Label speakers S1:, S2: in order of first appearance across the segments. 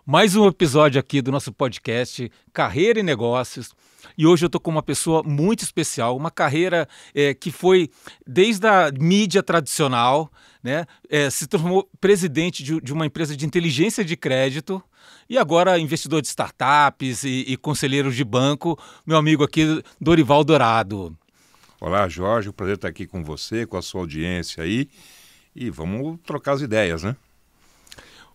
S1: Mais um episódio aqui do nosso podcast Carreira e Negócios. E hoje eu estou com uma pessoa muito especial, uma carreira que foi desde a mídia tradicional, né, se tornou presidente de uma empresa de inteligência de crédito e agora investidor de startups e conselheiro de banco, meu amigo aqui, Dorival Dourado.
S2: Olá, Jorge, o prazer estar aqui com você, com a sua audiência aí, e vamos trocar as ideias, né?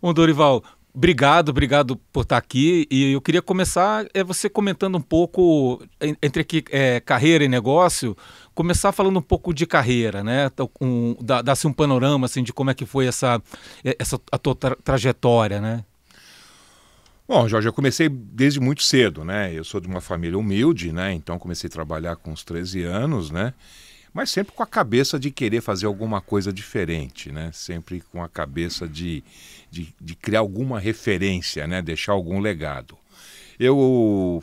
S1: Bom, Dorival, obrigado por estar aqui, e eu queria começar você comentando um pouco entre aqui, carreira e negócio, começar falando um pouco de carreira, né? Dar-se um panorama assim, de como é que foi a tua trajetória, né?
S2: Bom, Jorge, eu comecei desde muito cedo, né? Eu sou de uma família humilde, né? Então comecei a trabalhar com uns 13 anos, né? Mas sempre com a cabeça de querer fazer alguma coisa diferente, né? Sempre com a cabeça de criar alguma referência, né? Deixar algum legado. Eu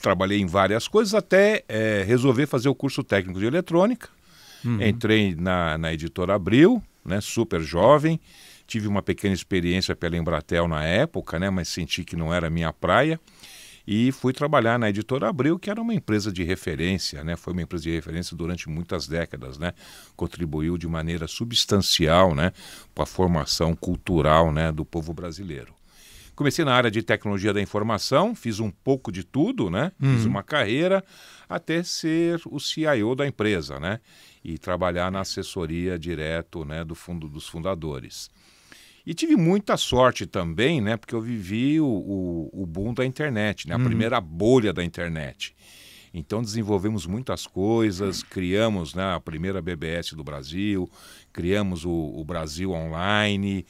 S2: trabalhei em várias coisas até resolver fazer o curso técnico de eletrônica. Entrei na Editora Abril, né? Super jovem. Tive uma pequena experiência pela Embratel na época, né? Mas senti que não era a minha praia. E fui trabalhar na Editora Abril, que era uma empresa de referência, né? Foi uma empresa de referência durante muitas décadas, né? Contribuiu de maneira substancial, né? Para a formação cultural, né? Do povo brasileiro. Comecei na área de tecnologia da informação, fiz um pouco de tudo, né? Fiz uma carreira até ser o CIO da empresa, né? E trabalhar na assessoria direto, né? Dos fundadores. E tive muita sorte também, né? Porque eu vivi o boom da internet, né? A primeira bolha da internet. Então desenvolvemos muitas coisas, criamos, né, a primeira BBS do Brasil, criamos o Brasil Online,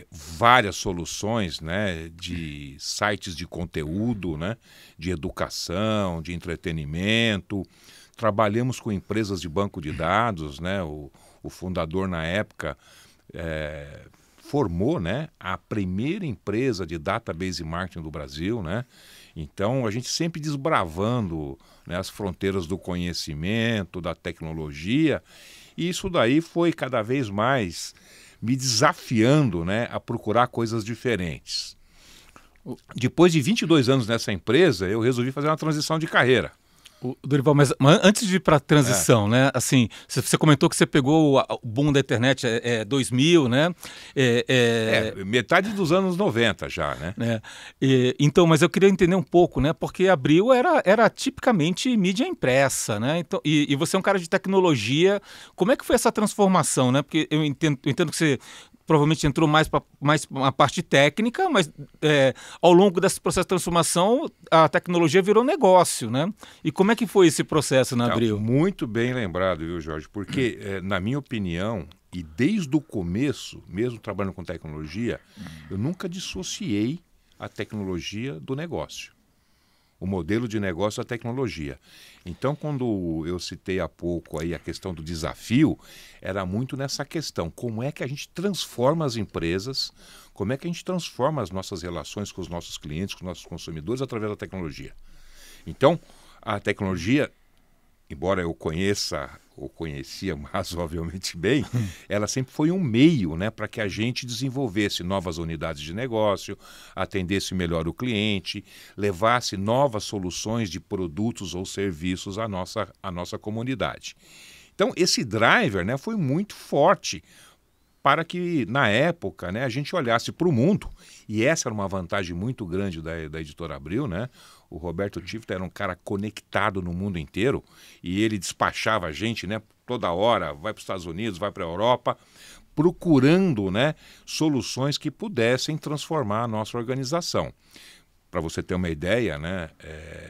S2: várias soluções, né, de sites de conteúdo, né, de educação, de entretenimento. Trabalhamos com empresas de banco de dados, né? O fundador na época formou, né, a primeira empresa de database marketing do Brasil, né? Então a gente sempre desbravando, né, as fronteiras do conhecimento, da tecnologia, e isso daí foi cada vez mais me desafiando, né, a procurar coisas diferentes. Depois de 22 anos nessa empresa, eu resolvi fazer uma transição de carreira.
S1: Dorival, mas antes de ir para a transição, né? Assim, você comentou que você pegou o boom da internet 2000, né?
S2: Metade dos anos 90 já, né?
S1: Então, mas eu queria entender um pouco, né? Porque Abril era tipicamente mídia impressa, né? Então, e você é um cara de tecnologia. Como é que foi essa transformação, né? Porque eu entendo que você provavelmente entrou mais para uma parte técnica, mas ao longo desse processo de transformação, a tecnologia virou negócio, né? E como é que foi esse processo na Abril?
S2: Muito bem lembrado, viu, Jorge? Porque, na minha opinião, e desde o começo, mesmo trabalhando com tecnologia, eu nunca dissociei a tecnologia do negócio. O modelo de negócio da tecnologia. Então, quando eu citei há pouco aí a questão do desafio, era muito nessa questão. Como é que a gente transforma as empresas, como é que a gente transforma as nossas relações com os nossos clientes, com os nossos consumidores através da tecnologia. Então, a tecnologia, embora eu conhecia razoavelmente bem, ela sempre foi um meio, né, para que a gente desenvolvesse novas unidades de negócio, atendesse melhor o cliente, levasse novas soluções de produtos ou serviços à nossa comunidade. Então, esse driver, né, foi muito forte para que, na época, né, a gente olhasse para o mundo, e essa era uma vantagem muito grande da Editora Abril, né? O Roberto Tifta era um cara conectado no mundo inteiro, e ele despachava a gente, né, toda hora, vai para os Estados Unidos, vai para a Europa, procurando, né, soluções que pudessem transformar a nossa organização. Para você ter uma ideia, né,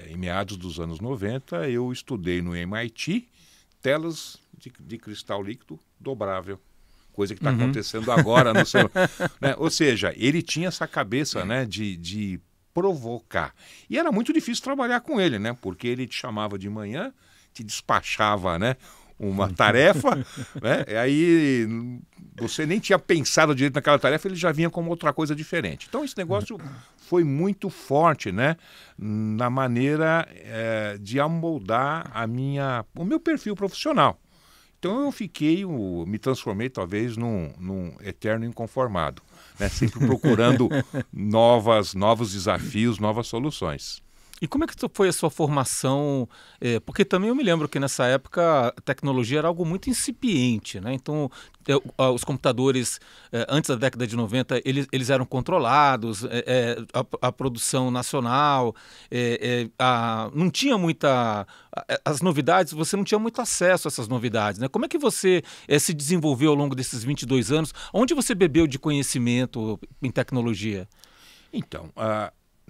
S2: em meados dos anos 90, eu estudei no MIT telas de cristal líquido dobrável. Coisa que está acontecendo agora no seu... né? Ou seja, ele tinha essa cabeça, né, de provocar. E era muito difícil trabalhar com ele, né? Porque ele te chamava de manhã, te despachava, né, uma tarefa, né? E aí você nem tinha pensado direito naquela tarefa, ele já vinha com outra coisa diferente. Então esse negócio foi muito forte, né, na maneira de amoldar o meu perfil profissional. Então eu me transformei talvez num eterno inconformado. né? Sempre procurando novos desafios, novas soluções.
S1: E como é que foi a sua formação? Porque também eu me lembro que nessa época a tecnologia era algo muito incipiente, né? Então, os computadores, antes da década de 90, eles eram controlados, a produção nacional, não tinha muita... As novidades, você não tinha muito acesso a essas novidades, né? Como é que você se desenvolveu ao longo desses 22 anos? Onde você bebeu de conhecimento em tecnologia?
S2: Então,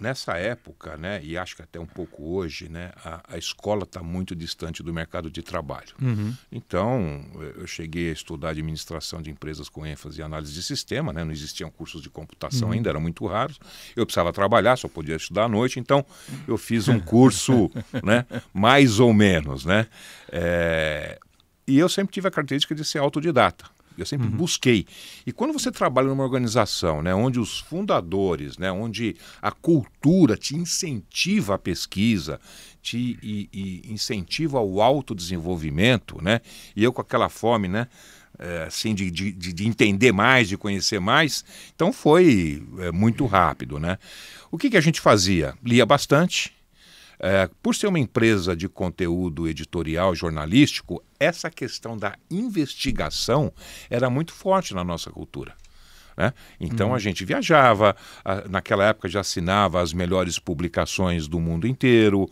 S2: nessa época, né, e acho que até um pouco hoje, né, a escola está muito distante do mercado de trabalho.
S1: Uhum.
S2: Então, eu cheguei a estudar administração de empresas com ênfase em análise de sistema, né, não existiam cursos de computação ainda, eram muito raros. Eu precisava trabalhar, só podia estudar à noite, então eu fiz um curso, né, mais ou menos, né, e eu sempre tive a característica de ser autodidata. Eu sempre busquei. E quando você trabalha numa organização, né, onde os fundadores, né, onde a cultura te incentiva a pesquisa, te incentiva ao autodesenvolvimento, né, e eu com aquela fome, né, assim, de entender mais, de conhecer mais, então foi muito rápido, né. O que a gente fazia? Lia bastante. Por ser uma empresa de conteúdo editorial, jornalístico, essa questão da investigação era muito forte na nossa cultura, né? Então a gente viajava, naquela época já assinava as melhores publicações do mundo inteiro,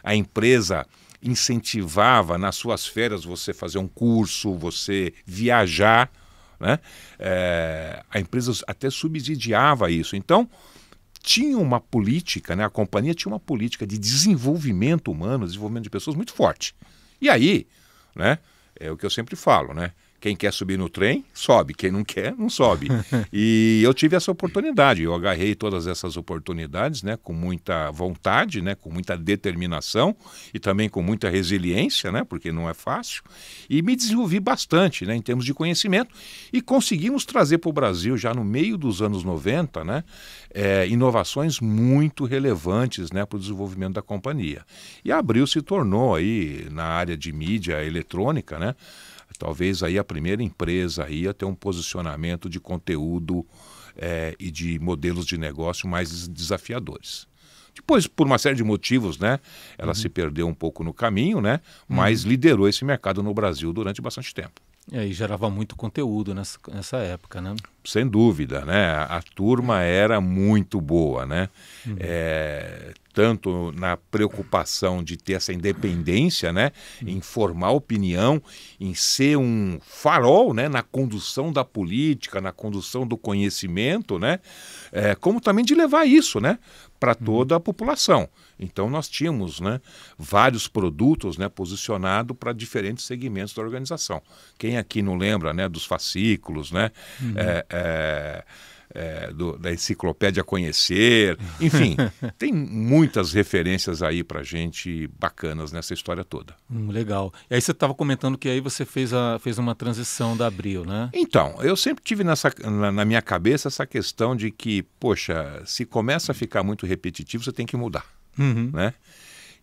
S2: a empresa incentivava nas suas férias você fazer um curso, você viajar, né? A empresa até subsidiava isso. Então, tinha uma política, né? A companhia tinha uma política de desenvolvimento humano, desenvolvimento de pessoas muito forte. E aí, né, é o que eu sempre falo, né? Quem quer subir no trem, sobe. Quem não quer, não sobe. E eu tive essa oportunidade. Eu agarrei todas essas oportunidades, né, com muita vontade, né, com muita determinação e também com muita resiliência, né, porque não é fácil. E me desenvolvi bastante, né, em termos de conhecimento. E conseguimos trazer para o Brasil, já no meio dos anos 90, né, inovações muito relevantes, né, para o desenvolvimento da companhia. E a Abril se tornou aí, na área de mídia eletrônica, né, talvez aí a primeira empresa aí a ter um posicionamento de conteúdo e de modelos de negócio mais desafiadores. Depois, por uma série de motivos, né, ela se perdeu um pouco no caminho, né, mas liderou esse mercado no Brasil durante bastante tempo.
S1: E gerava muito conteúdo nessa época, né?
S2: Sem dúvida, né? A turma era muito boa, né? Tanto na preocupação de ter essa independência, né? Em formar opinião, em ser um farol, né? Na condução da política, na condução do conhecimento, né? Como também de levar isso, né? Para toda a população. Então nós tínhamos, né, vários produtos, né, posicionados para diferentes segmentos da organização. Quem aqui não lembra, né, dos fascículos, né, da enciclopédia Conhecer, enfim, tem muitas referências aí para a gente bacanas nessa história toda.
S1: Legal. E aí você estava comentando que aí você fez uma transição da Abril, né?
S2: Então, eu sempre tive na minha cabeça essa questão de que, poxa, se começa a ficar muito repetitivo, você tem que mudar. Né?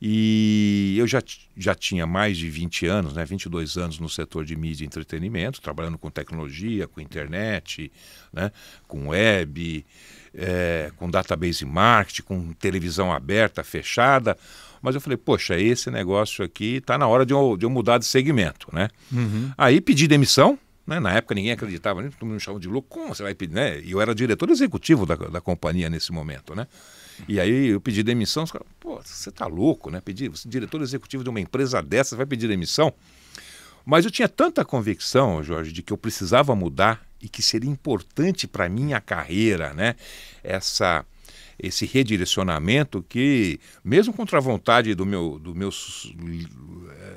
S2: E eu já tinha mais de 20 anos, né, 22 anos no setor de mídia e entretenimento, trabalhando com tecnologia, com internet, né, com web, com database marketing, com televisão aberta, fechada. Mas eu falei, poxa, esse negócio aqui está na hora de eu mudar de segmento, né? Aí pedi demissão. Né? Na época ninguém acreditava, todo mundo me chamava de louco. Como você vai pedir? Né? E eu era diretor executivo da companhia nesse momento, né? E aí eu pedi demissão, os caras, pô, você tá louco, né? Você é diretor executivo de uma empresa dessa, vai pedir demissão? Mas eu tinha tanta convicção, Jorge, de que eu precisava mudar e que seria importante para a minha carreira, né? Esse redirecionamento que, mesmo contra a vontade do meu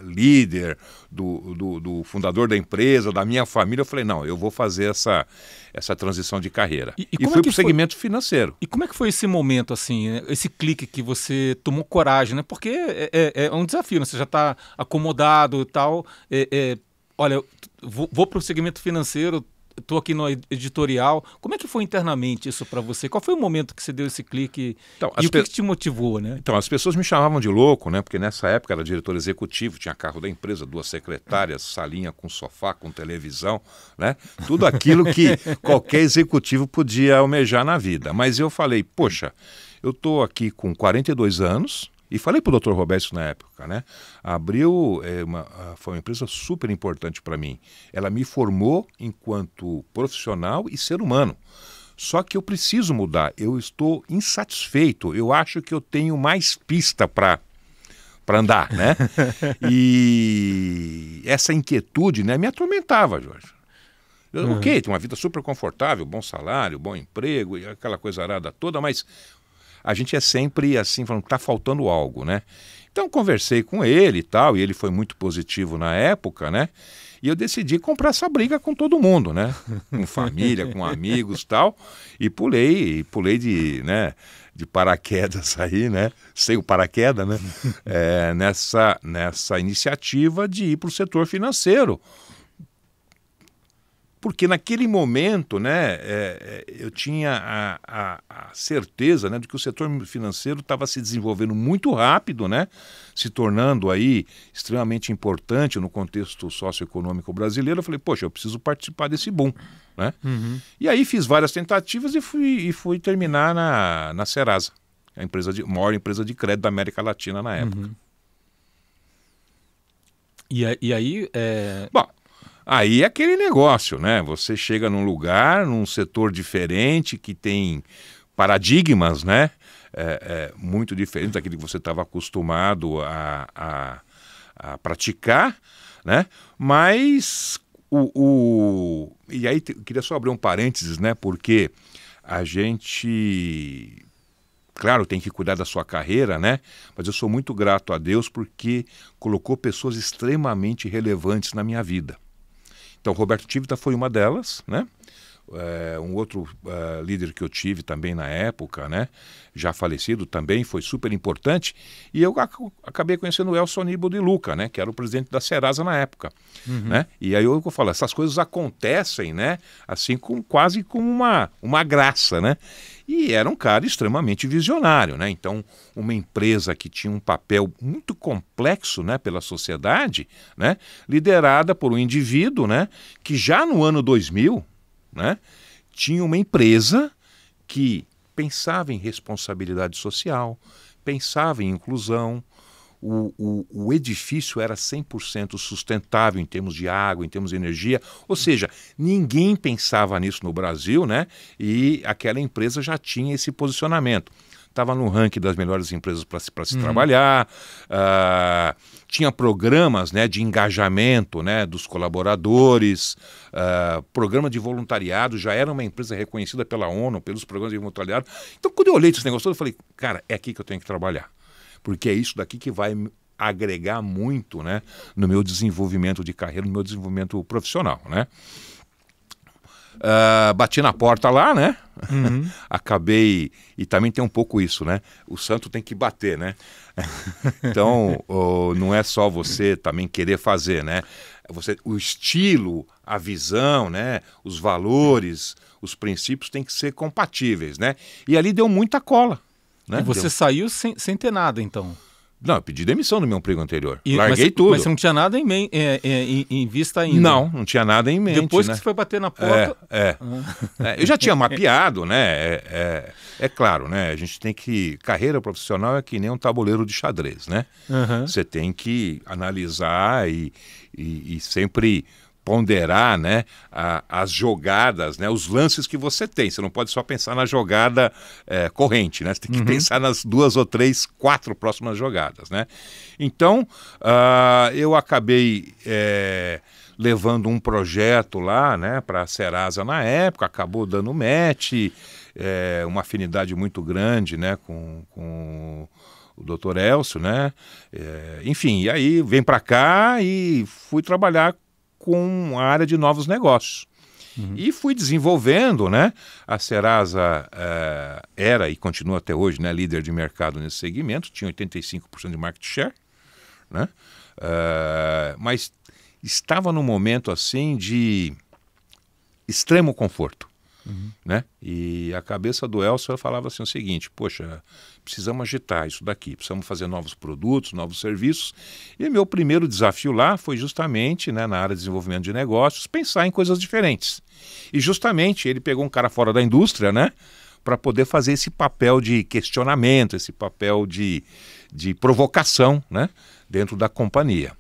S2: líder, do fundador da empresa, da minha família, eu falei, não, eu vou fazer essa transição de carreira. E fui para o segmento financeiro.
S1: E como é que foi esse momento, assim, esse clique que você tomou coragem, né? Porque é um desafio, né? Você já está acomodado e tal. Olha, vou para o segmento financeiro, estou aqui no editorial. Como é que foi internamente isso para você? Qual foi o momento que você deu esse clique
S2: Então,
S1: e o que te motivou, né?
S2: Então, as pessoas me chamavam de louco, né? Porque nessa época era diretor executivo, tinha carro da empresa, 2 secretárias, salinha com sofá, com televisão, né? Tudo aquilo que qualquer executivo podia almejar na vida. Mas eu falei, poxa, eu estou aqui com 42 anos... E falei para o Dr. Roberto na época, né? A Abril foi uma empresa super importante para mim. Ela me formou enquanto profissional e ser humano. Só que eu preciso mudar. Eu estou insatisfeito. Eu acho que eu tenho mais pista para andar, né? E essa inquietude, né, me atormentava, Jorge. Ok, tem uma vida super confortável, bom salário, bom emprego e aquela coisa arada toda, mas... a gente é sempre assim, falando que está faltando algo, né? Então conversei com ele e tal, e ele foi muito positivo na época, né? E eu decidi comprar essa briga com todo mundo, né? Com família, com amigos e tal, e pulei de paraquedas aí, né? Sem o paraquedas, né? Nessa iniciativa de ir para o setor financeiro. Porque naquele momento, né, eu tinha a certeza, né, de que o setor financeiro estava se desenvolvendo muito rápido, né, se tornando aí extremamente importante no contexto socioeconômico brasileiro. Eu falei, poxa, eu preciso participar desse boom, né? E aí fiz várias tentativas e fui terminar na Serasa, a maior empresa de crédito da América Latina na época.
S1: E aí...
S2: Bom, aí é aquele negócio, né? Você chega num lugar, num setor diferente, que tem paradigmas, né? Muito diferentes daquilo que você estava acostumado a praticar, né? Mas e aí eu queria só abrir um parênteses, né? Porque a gente... claro, tem que cuidar da sua carreira, né? Mas eu sou muito grato a Deus porque colocou pessoas extremamente relevantes na minha vida. Então, Roberto Tivita foi uma delas, né? Um outro líder que eu tive também na época, né? Já falecido também, foi super importante. E eu acabei conhecendo o Elson Aníbal de Luca, né? Que era o presidente da Serasa na época. Né? E aí eu falo, essas coisas acontecem, né? Assim, quase como uma graça, né? E era um cara extremamente visionário, né? Então, uma empresa que tinha um papel muito complexo, né, pela sociedade, né, liderada por um indivíduo, né, que já no ano 2000, né, tinha uma empresa que pensava em responsabilidade social, pensava em inclusão. O edifício era 100% sustentável em termos de água, em termos de energia, ou seja, ninguém pensava nisso no Brasil, né? E aquela empresa já tinha esse posicionamento. Estava no ranking das melhores empresas para se trabalhar, tinha programas, né, de engajamento, né, dos colaboradores, programa de voluntariado, já era uma empresa reconhecida pela ONU, pelos programas de voluntariado. Então, quando eu olhei esse negócio todo, eu falei, cara, é aqui que eu tenho que trabalhar. Porque é isso daqui que vai agregar muito, né, no meu desenvolvimento de carreira, no meu desenvolvimento profissional, né? Bati na porta lá, né? Acabei... E também tem um pouco isso, né? O santo tem que bater, né? Então, não é só você também querer fazer, né? O estilo, a visão, né? Os valores, os princípios têm que ser compatíveis, né? E ali deu muita cola. Né?
S1: E você saiu sem ter nada, então?
S2: Não, eu pedi demissão do meu emprego anterior. Larguei tudo.
S1: Mas você não tinha nada em vista ainda?
S2: Não tinha nada em mente.
S1: Depois, né, que
S2: né?
S1: você foi bater na porta...
S2: Eu já tinha mapeado, né? É claro, né? A gente tem que... Carreira profissional é que nem um tabuleiro de xadrez, né? Você tem que analisar e sempre... ponderar, né, as jogadas, né, os lances que você tem. Você não pode só pensar na jogada corrente, né? Você tem que pensar nas 2 ou 3, 4 próximas jogadas, né? Então, eu acabei levando um projeto lá, né, para a Serasa na época, acabou dando match, uma afinidade muito grande, né, com o Dr. Elcio, né? Enfim, e aí vem para cá e fui trabalhar com a área de novos negócios. E fui desenvolvendo, né? A Serasa era e continua até hoje, né, líder de mercado nesse segmento, tinha 85% de market share, né? Mas estava num momento assim de extremo conforto. Né? E a cabeça do Elcio falava assim o seguinte: poxa, precisamos agitar isso daqui, precisamos fazer novos produtos, novos serviços. E meu primeiro desafio lá foi justamente, né, na área de desenvolvimento de negócios, pensar em coisas diferentes. E justamente ele pegou um cara fora da indústria, né, para poder fazer esse papel de questionamento, esse papel de provocação, né, dentro da companhia.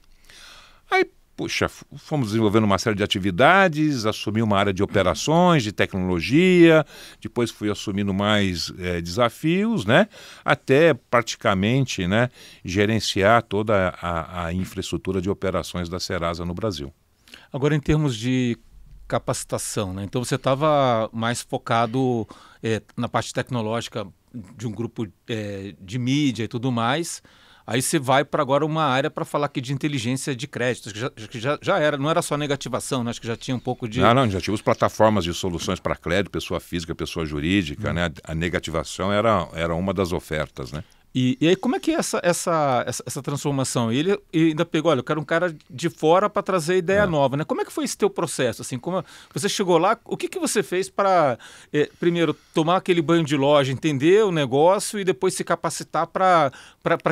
S2: Aí, puxa, fomos desenvolvendo uma série de atividades, assumi uma área de operações, de tecnologia, depois fui assumindo mais desafios, né, até praticamente, né, gerenciar toda a infraestrutura de operações da Serasa no Brasil.
S1: Agora, em termos de capacitação, né? Então você estava mais focado na parte tecnológica de um grupo de mídia e tudo mais. Aí você vai para agora uma área para falar aqui de inteligência de créditos, que já era, não era só negativação, né? Acho que já tinha um pouco de...
S2: Não, já tínhamos plataformas de soluções para crédito, pessoa física, pessoa jurídica, né? A negativação era uma das ofertas, né?
S1: E aí como é que é essa transformação? Ele ainda pegou, olha, eu quero um cara de fora para trazer ideia nova, né? Como é que foi esse teu processo? Assim, como você chegou lá, o que você fez para, primeiro, tomar aquele banho de loja, entender o negócio e depois se capacitar para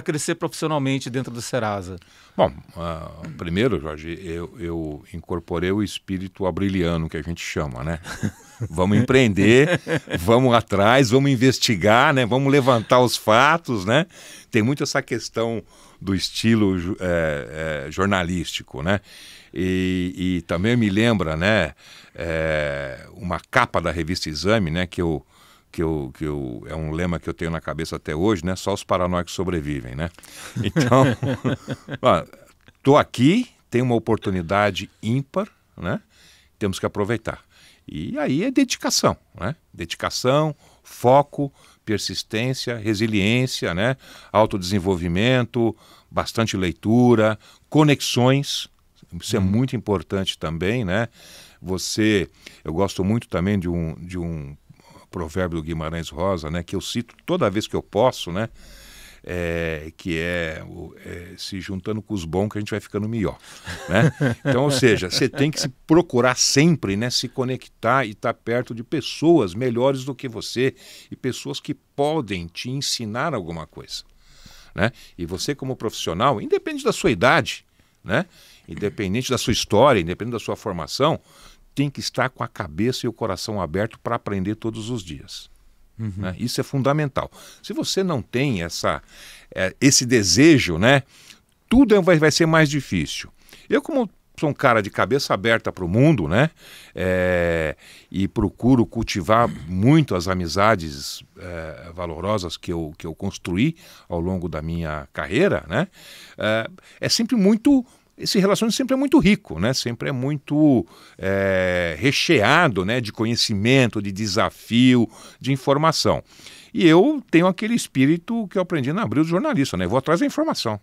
S1: crescer profissionalmente dentro do Serasa?
S2: Bom, primeiro, Jorge, eu incorporei o espírito abriliano, que a gente chama, né? Vamos empreender, vamos atrás, vamos investigar, né? Vamos levantar os fatos, né? Tem muito essa questão do estilo jornalístico, né? E também me lembra, né? Uma capa da revista Exame, né? É um lema que eu tenho na cabeça até hoje, né? Só os paranoicos sobrevivem, né? Então, estou aqui, tenho uma oportunidade ímpar, né? Temos que aproveitar. E aí é dedicação, né? Dedicação, foco, persistência, resiliência, né? Autodesenvolvimento, bastante leitura, conexões, isso é muito importante também, né? Eu gosto muito também de um provérbio do Guimarães Rosa, né? Que eu cito toda vez que eu posso, né? Que é se juntando com os bons que a gente vai ficando melhor, né? Então, ou seja, você tem que se procurar sempre, né, se conectar e estar perto de pessoas melhores do que você e pessoas que podem te ensinar alguma coisa, né? E você como profissional, independente da sua idade, né, independente da sua história, independente da sua formação, tem que estar com a cabeça e o coração aberto para aprender todos os dias. Né? Isso é fundamental. Se você não tem esse desejo, né, tudo vai ser mais difícil. Eu, como sou um cara de cabeça aberta para o mundo, né, e procuro cultivar muito as amizades valorosas que eu construí ao longo da minha carreira, né, esse relacionamento sempre é muito rico, né? Sempre é muito recheado, né? De conhecimento, de desafio, de informação. E eu tenho aquele espírito que eu aprendi na Abril do jornalista, né? Eu vou atrás da informação.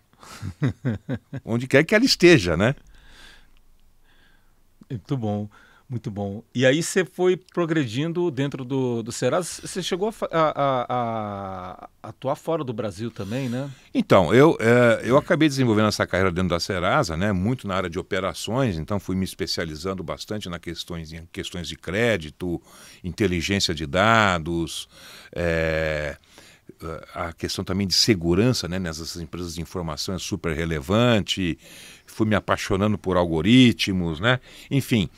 S2: Onde quer que ela esteja, né?
S1: Muito bom. Muito bom. E aí você foi progredindo dentro do Serasa, você chegou a atuar fora do Brasil também, né?
S2: Então, eu acabei desenvolvendo essa carreira dentro da Serasa, né, muito na área de operações, então fui me especializando bastante em questões de crédito, inteligência de dados, a questão também de segurança, né, nessas empresas de informação é super relevante, fui me apaixonando por algoritmos, né, enfim,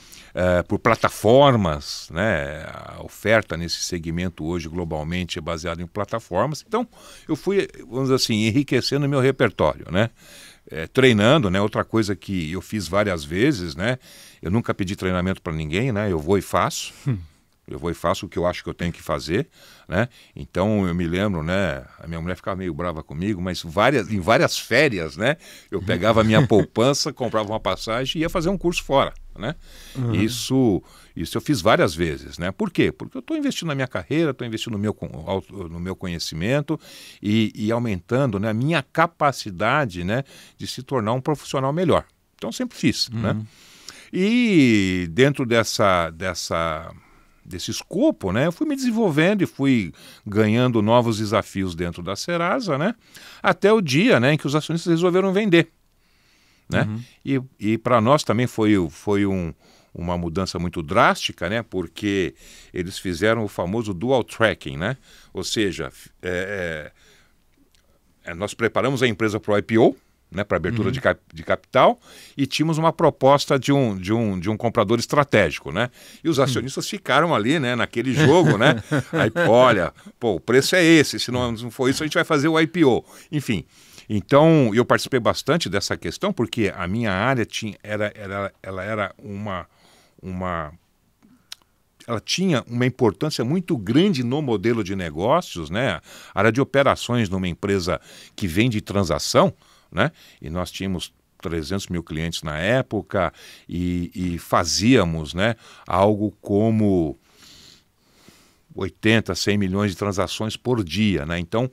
S2: por plataformas, né, a oferta nesse segmento hoje globalmente é baseada em plataformas, então eu fui, vamos dizer assim, enriquecendo o meu repertório, né, treinando, né, outra coisa que eu fiz várias vezes, né, eu nunca pedi treinamento para ninguém, né, eu vou e faço. Eu vou e faço o que eu acho que eu tenho que fazer, né? Então eu me lembro, né? A minha mulher ficava meio brava comigo, mas em várias férias, né? Eu pegava a minha poupança, comprava uma passagem e ia fazer um curso fora, né? Isso eu fiz várias vezes, né? Por quê? Porque eu estou investindo na minha carreira, estou investindo no meu conhecimento e aumentando, né, a minha capacidade, né, de se tornar um profissional melhor. Então sempre fiz, né? E dentro desse escopo, né, eu fui me desenvolvendo e fui ganhando novos desafios dentro da Serasa, né, até o dia, né, em que os acionistas resolveram vender, né, e para nós também foi uma mudança muito drástica, né? Porque eles fizeram o famoso dual tracking, né? Ou seja, nós preparamos a empresa para o IPO, né, para abertura de capital, e tínhamos uma proposta de um comprador estratégico, né? E os acionistas ficaram ali, né, naquele jogo, né? Aí, olha, pô, o preço é esse, se não for isso a gente vai fazer o IPO. Enfim, então eu participei bastante dessa questão porque a minha área ela tinha uma importância muito grande no modelo de negócios, né? A área de operações numa empresa que vende transação, né? E nós tínhamos 300 mil clientes na época e fazíamos, né, algo como 80, 100 milhões de transações por dia, né? Então,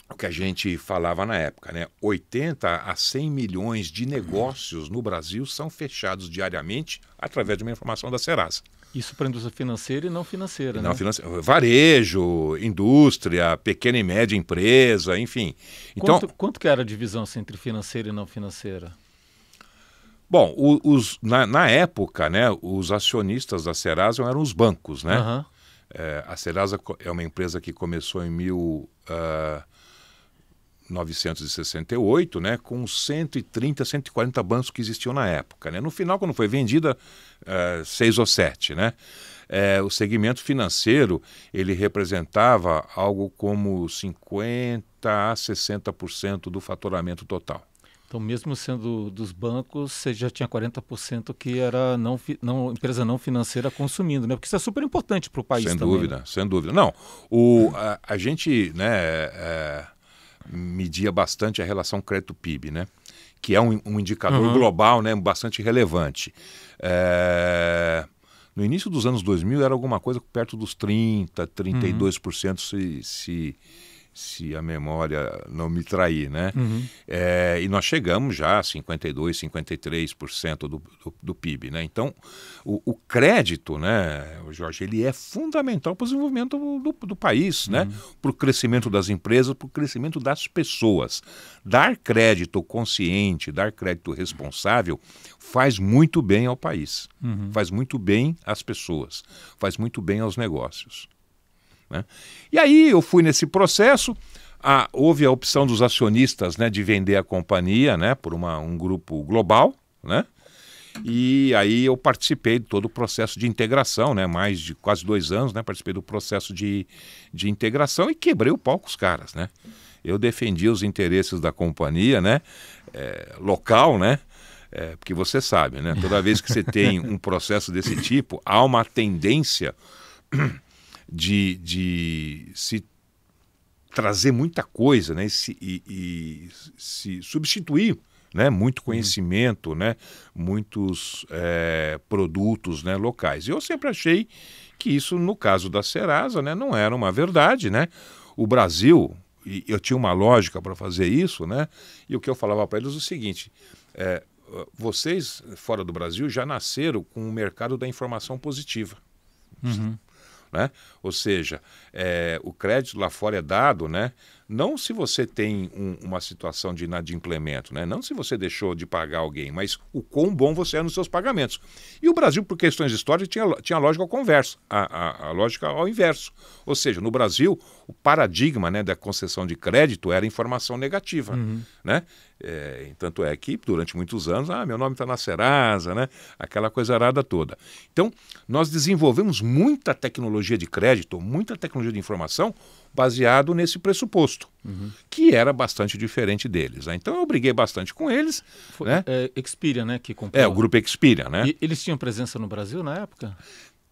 S2: o que a gente falava na época, né? 80 a 100 milhões de negócios no Brasil são fechados diariamente através de uma informação da Serasa.
S1: Isso para a indústria financeira e não financeira,
S2: não
S1: né?
S2: Financeira, varejo, indústria, pequena e média empresa, enfim. Então,
S1: quanto que era a divisão entre financeira e não financeira?
S2: Bom, na época, né, os acionistas da Serasa eram os bancos, né?
S1: Uhum.
S2: A Serasa é uma empresa que começou em 1968, né, com 130, 140 bancos que existiam na época, né? No final, quando foi vendida, 6 ou 7, né? O segmento financeiro, ele representava algo como 50% a 60% do faturamento total.
S1: Então, mesmo sendo dos bancos, você já tinha 40% que era empresa não financeira consumindo, né? Porque isso é super importante para o país
S2: sem
S1: também.
S2: Dúvida,
S1: né?
S2: Sem dúvida. Não, a gente, né, media bastante a relação crédito-PIB, né? Que é um indicador global, né, bastante relevante. No início dos anos 2000 era alguma coisa perto dos 30%, 32%, se a memória não me trair, né? E nós chegamos já a 52%, 53% do PIB, né? Então, o crédito, né, Jorge, ele é fundamental para o desenvolvimento do país, né? Para o crescimento das empresas, para o crescimento das pessoas. Dar crédito consciente, dar crédito responsável faz muito bem ao país, faz muito bem às pessoas, faz muito bem aos negócios. Né? E aí eu fui nesse processo, houve a opção dos acionistas, né, de vender a companhia, né, por um grupo global, né? E aí eu participei de todo o processo de integração, né, mais de quase 2 anos, né, participei do processo de integração e quebrei o pau com os caras, né? Eu defendi os interesses da companhia, né, local, né? Porque você sabe, né, toda vez que você tem um processo desse tipo, há uma tendência de se trazer muita coisa, né, e se substituir, né, muito conhecimento, né, muitos produtos, né, locais. E eu sempre achei que isso, no caso da Serasa, né, não era uma verdade, né? O Brasil, e eu tinha uma lógica para fazer isso, né? E o que eu falava para eles é o seguinte: vocês fora do Brasil já nasceram com o mercado da informação positiva. Né? Ou seja, o crédito lá fora é dado, né, não se você tem uma situação de inadimplemento, né, não se você deixou de pagar alguém, mas o quão bom você é nos seus pagamentos. E o Brasil, por questões históricas, tinha a lógica ao converso, a lógica ao inverso. Ou seja, no Brasil, o paradigma, né, da concessão de crédito era informação negativa. Né? Tanto é que, durante muitos anos, meu nome está na Serasa, né? Aquela coisa arada toda. Então, nós desenvolvemos muita tecnologia de crédito, muita tecnologia de informação, baseado nesse pressuposto, que era bastante diferente deles. Né? Então, eu briguei bastante com eles.
S1: Foi,
S2: né?
S1: Experian, né? Que comprou.
S2: O grupo Experian, né?
S1: E eles tinham presença no Brasil na época?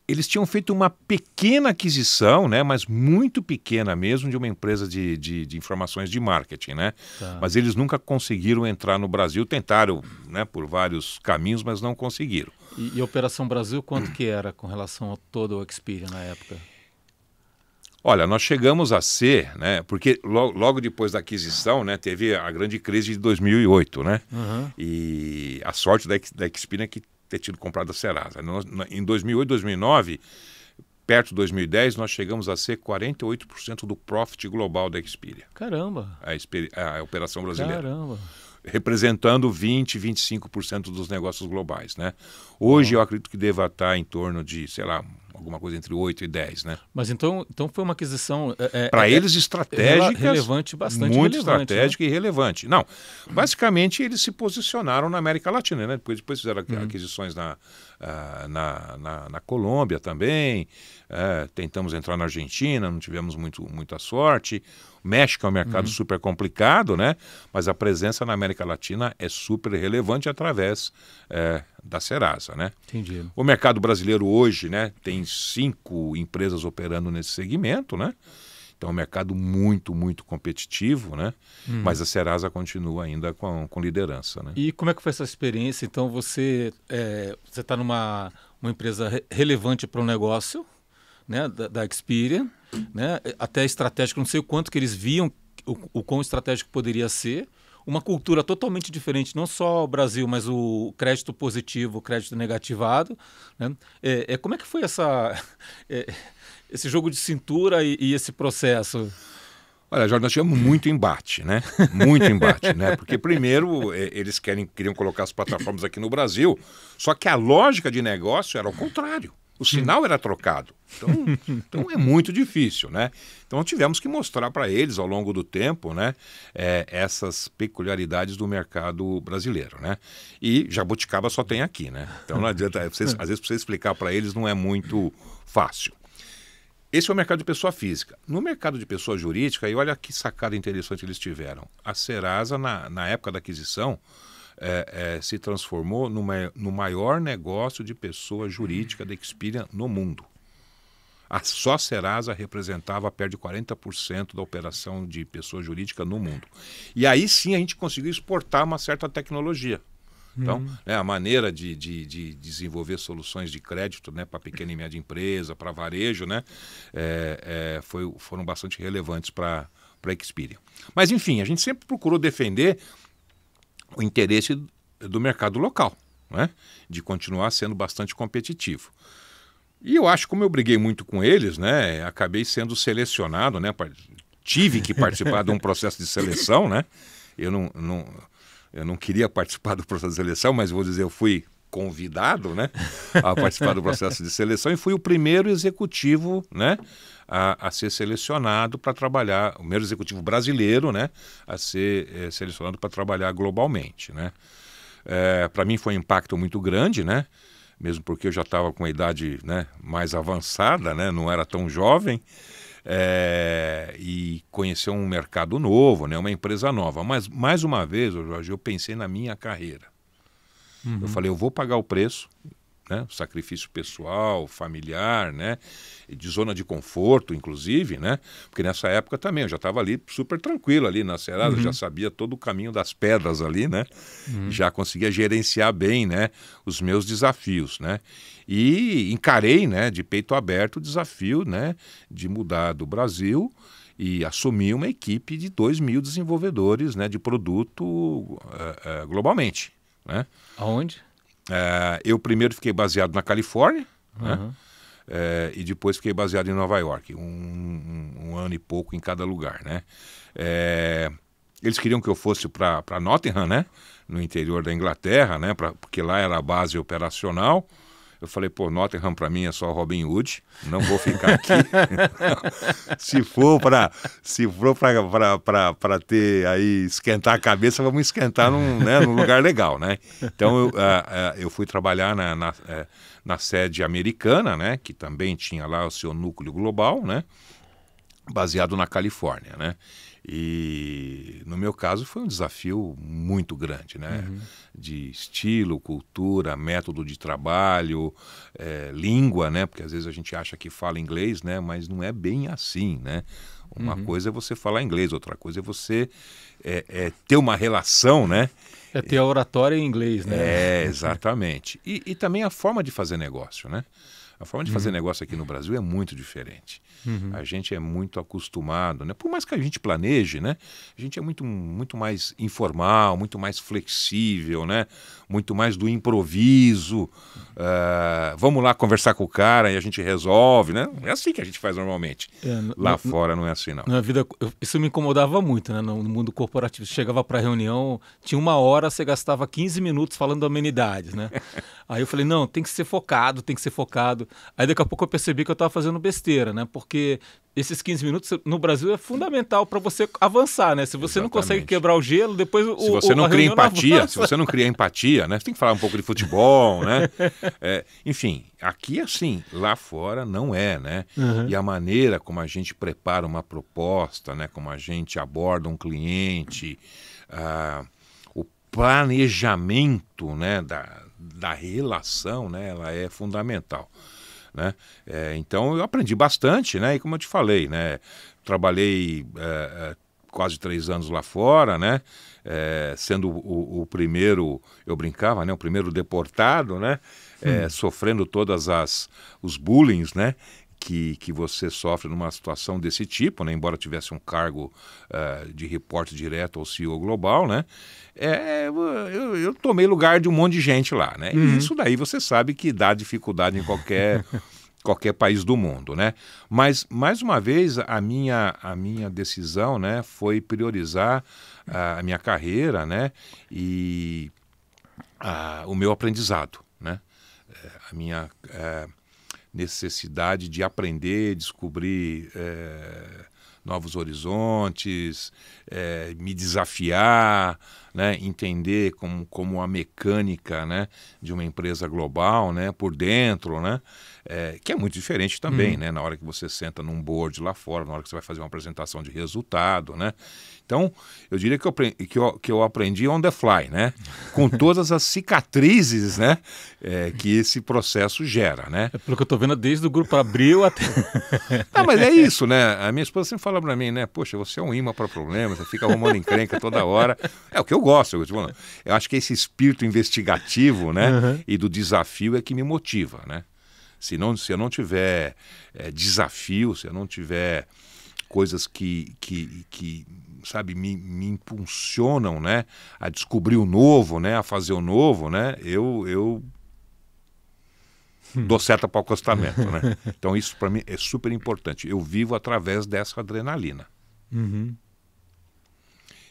S2: Eles tinham feito uma pequena aquisição, né, mas muito pequena mesmo, de uma empresa de informações de marketing, né?
S1: Tá.
S2: Mas eles nunca conseguiram entrar no Brasil, tentaram, né, por vários caminhos, mas não conseguiram.
S1: E a Operação Brasil, quanto que era com relação a todo o Experian na época?
S2: Olha, nós chegamos a ser, né, porque logo depois da aquisição, né, teve a grande crise de 2008, né? E a sorte da Experian é que ter tido comprado a Serasa. Em 2008, 2009, perto de 2010, nós chegamos a ser 48% do profit global da Experian.
S1: Caramba!
S2: A operação brasileira.
S1: Caramba!
S2: representando 20, 25% dos negócios globais, né? Hoje eu acredito que deva estar em torno de, sei lá, alguma coisa entre 8 e 10, né?
S1: Mas então foi uma aquisição
S2: para eles estratégica,
S1: relevante, bastante
S2: muito
S1: relevante,
S2: estratégica, né? E relevante. Não, basicamente eles se posicionaram na América Latina, né? Depois fizeram aquisições na Colômbia também, tentamos entrar na Argentina, não tivemos muita sorte. O México é um mercado super complicado, né? Mas a presença na América Latina é super relevante através da Serasa, né?
S1: Entendi.
S2: O mercado brasileiro hoje, né, tem 5 empresas operando nesse segmento, né? Então é um mercado muito, muito competitivo, né? Mas a Serasa continua ainda com liderança, né?
S1: E como é que foi essa experiência? Então você está numa empresa relevante para o negócio, né, da Experian, né, até estratégico, não sei o quanto que eles viam o quão estratégico poderia ser, uma cultura totalmente diferente, não só o Brasil, mas o crédito positivo, o crédito negativado, né? Como é que foi esse jogo de cintura e esse processo?
S2: Olha, Jorge, nós tivemos muito embate, né? Muito embate, né? Porque primeiro eles queriam colocar as plataformas aqui no Brasil, só que a lógica de negócio era o contrário. O sinal era trocado. Então é muito difícil, né? Então tivemos que mostrar para eles ao longo do tempo, né, essas peculiaridades do mercado brasileiro, né? E jabuticaba só tem aqui, né? Então não adianta, às vezes para você explicar para eles não é muito fácil. Esse é o mercado de pessoa física. No mercado de pessoa jurídica, e olha que sacada interessante eles tiveram. A Serasa, na época da aquisição, se transformou no maior negócio de pessoa jurídica da Experian no mundo. Só a Serasa representava perto de 40% da operação de pessoa jurídica no mundo. E aí sim a gente conseguiu exportar uma certa tecnologia. Então, a maneira de desenvolver soluções de crédito, né, para pequena e média empresa, para varejo, né, foram bastante relevantes para a Experian. Mas, enfim, a gente sempre procurou defender o interesse do mercado local, né, de continuar sendo bastante competitivo. E eu acho, como eu briguei muito com eles, né, acabei sendo selecionado, né, tive que participar de um processo de seleção, né, eu não queria participar do processo de seleção, mas vou dizer, eu fui convidado, né, a participar do processo de seleção e fui o primeiro executivo, né, a ser selecionado para trabalhar, o primeiro executivo brasileiro, né, a ser selecionado para trabalhar globalmente, né. Para mim foi um impacto muito grande, né, mesmo porque eu já estava com a idade, né, mais avançada, né, não era tão jovem, e conhecer um mercado novo, né, uma empresa nova. Mas, mais uma vez, Jorge, eu pensei na minha carreira. Eu falei, eu vou pagar o preço, né, sacrifício pessoal, familiar, né, de zona de conforto, inclusive, né, porque nessa época também eu já estava ali super tranquilo ali na Serasa, já sabia todo o caminho das pedras ali, né, já conseguia gerenciar bem, né, os meus desafios, né, e encarei, né, de peito aberto o desafio, né, de mudar do Brasil e assumir uma equipe de 2.000 desenvolvedores, né, de produto globalmente, né.
S1: Aonde?
S2: Eu primeiro fiquei baseado na Califórnia, né? E depois fiquei baseado em Nova York, um ano e pouco em cada lugar, né? Eles queriam que eu fosse para Nottingham, né? No interior da Inglaterra, né? Porque lá era a base operacional. Eu falei, pô, Nottingham para mim é só Robin Hood, não vou ficar aqui. Se for para ter aí, esquentar a cabeça, vamos esquentar num lugar legal, né? Então eu fui trabalhar na sede americana, né? Que também tinha lá o seu núcleo global, né? Baseado na Califórnia, né? E no meu caso foi um desafio muito grande, né? De estilo, cultura, método de trabalho, língua, né? Porque às vezes a gente acha que fala inglês, né? Mas não é bem assim, né? Uma coisa é você falar inglês, outra coisa é você ter uma relação, né?
S1: Ter a oratória em inglês, né?
S2: Exatamente. E também a forma de fazer negócio, né? A forma de fazer negócio aqui no Brasil é muito diferente. A gente é muito acostumado, né? Por mais que a gente planeje, né? A gente é muito mais informal, muito mais flexível, né? Muito mais do improviso. Vamos lá conversar com o cara e a gente resolve, né? É assim que a gente faz normalmente. Lá fora não é assim, não.
S1: Na vida, isso me incomodava muito, né? No mundo corporativo. Você chegava para reunião, tinha 1 hora, você gastava 15 minutos falando amenidades, né? Aí eu falei, não, tem que ser focado, tem que ser focado. Aí daqui a pouco eu percebi que eu estava fazendo besteira, né? Porque esses 15 minutos no Brasil é fundamental para você avançar, né? Se você não consegue quebrar o gelo, depois
S2: se você não cria empatia, se você não cria empatia, né? Você tem que falar um pouco de futebol, né? Enfim, aqui assim, lá fora não é, né? E a maneira como a gente prepara uma proposta, né? Como a gente aborda um cliente, o planejamento, né? Da relação, né? Ela é fundamental. Né? Então eu aprendi bastante, né? E como eu te falei, né? Trabalhei quase 3 anos lá fora, né? Sendo o primeiro, eu brincava, né? O primeiro deportado, né? Sofrendo todas os bullying, né? Que você sofre numa situação desse tipo, né? Embora tivesse um cargo de reporte direto ao CEO global, né? Eu tomei lugar de um monte de gente lá, né? E isso daí você sabe que dá dificuldade em qualquer país do mundo, né? Mas, mais uma vez, a minha decisão, né, foi priorizar a minha carreira, né? E o meu aprendizado, né? A minha necessidade de aprender, descobrir novos horizontes, me desafiar, né, entender como a mecânica, né, de uma empresa global, né, por dentro, né, que é muito diferente também, né, na hora que você senta num board lá fora, na hora que você vai fazer uma apresentação de resultado, né. Então, eu diria que eu aprendi on the fly, né, com todas as cicatrizes, né, que esse processo gera, né.
S1: Pelo que eu estou vendo, desde o grupo Abril até...
S2: Não, mas é isso, né, a minha esposa sempre fala para mim, né, poxa, você é um imã para problemas, você fica arrumando encrenca toda hora, é o que eu gosto, eu acho que esse espírito investigativo, né, e do desafio é que me motiva, né. Se eu não tiver desafio, se eu não tiver coisas que sabe, me impulsionam, né, a descobrir o novo, né, a fazer o novo, né, eu dou seta para o acostamento, né. Então isso para mim é super importante. Eu vivo através dessa adrenalina.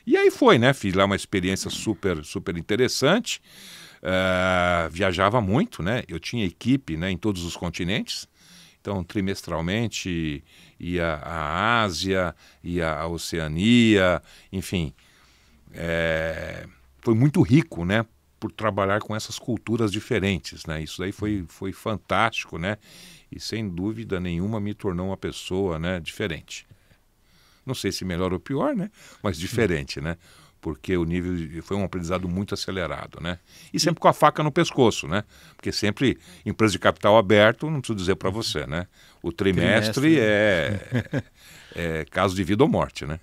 S2: E aí foi, né, fiz lá uma experiência super, super interessante. Viajava muito, né? Eu tinha equipe, né, em todos os continentes. Então, trimestralmente, ia à Ásia, ia à Oceania, enfim. Foi muito rico, né, por trabalhar com essas culturas diferentes, né? Isso daí foi fantástico, né? E, sem dúvida nenhuma, me tornou uma pessoa, né, diferente. Não sei se melhor ou pior, né? Mas diferente, né? Porque o nível foi um aprendizado muito acelerado, né? E sempre com a faca no pescoço, né? Porque sempre, empresa de capital aberto, não preciso dizer para você, né? O trimestre é caso de vida ou morte, né?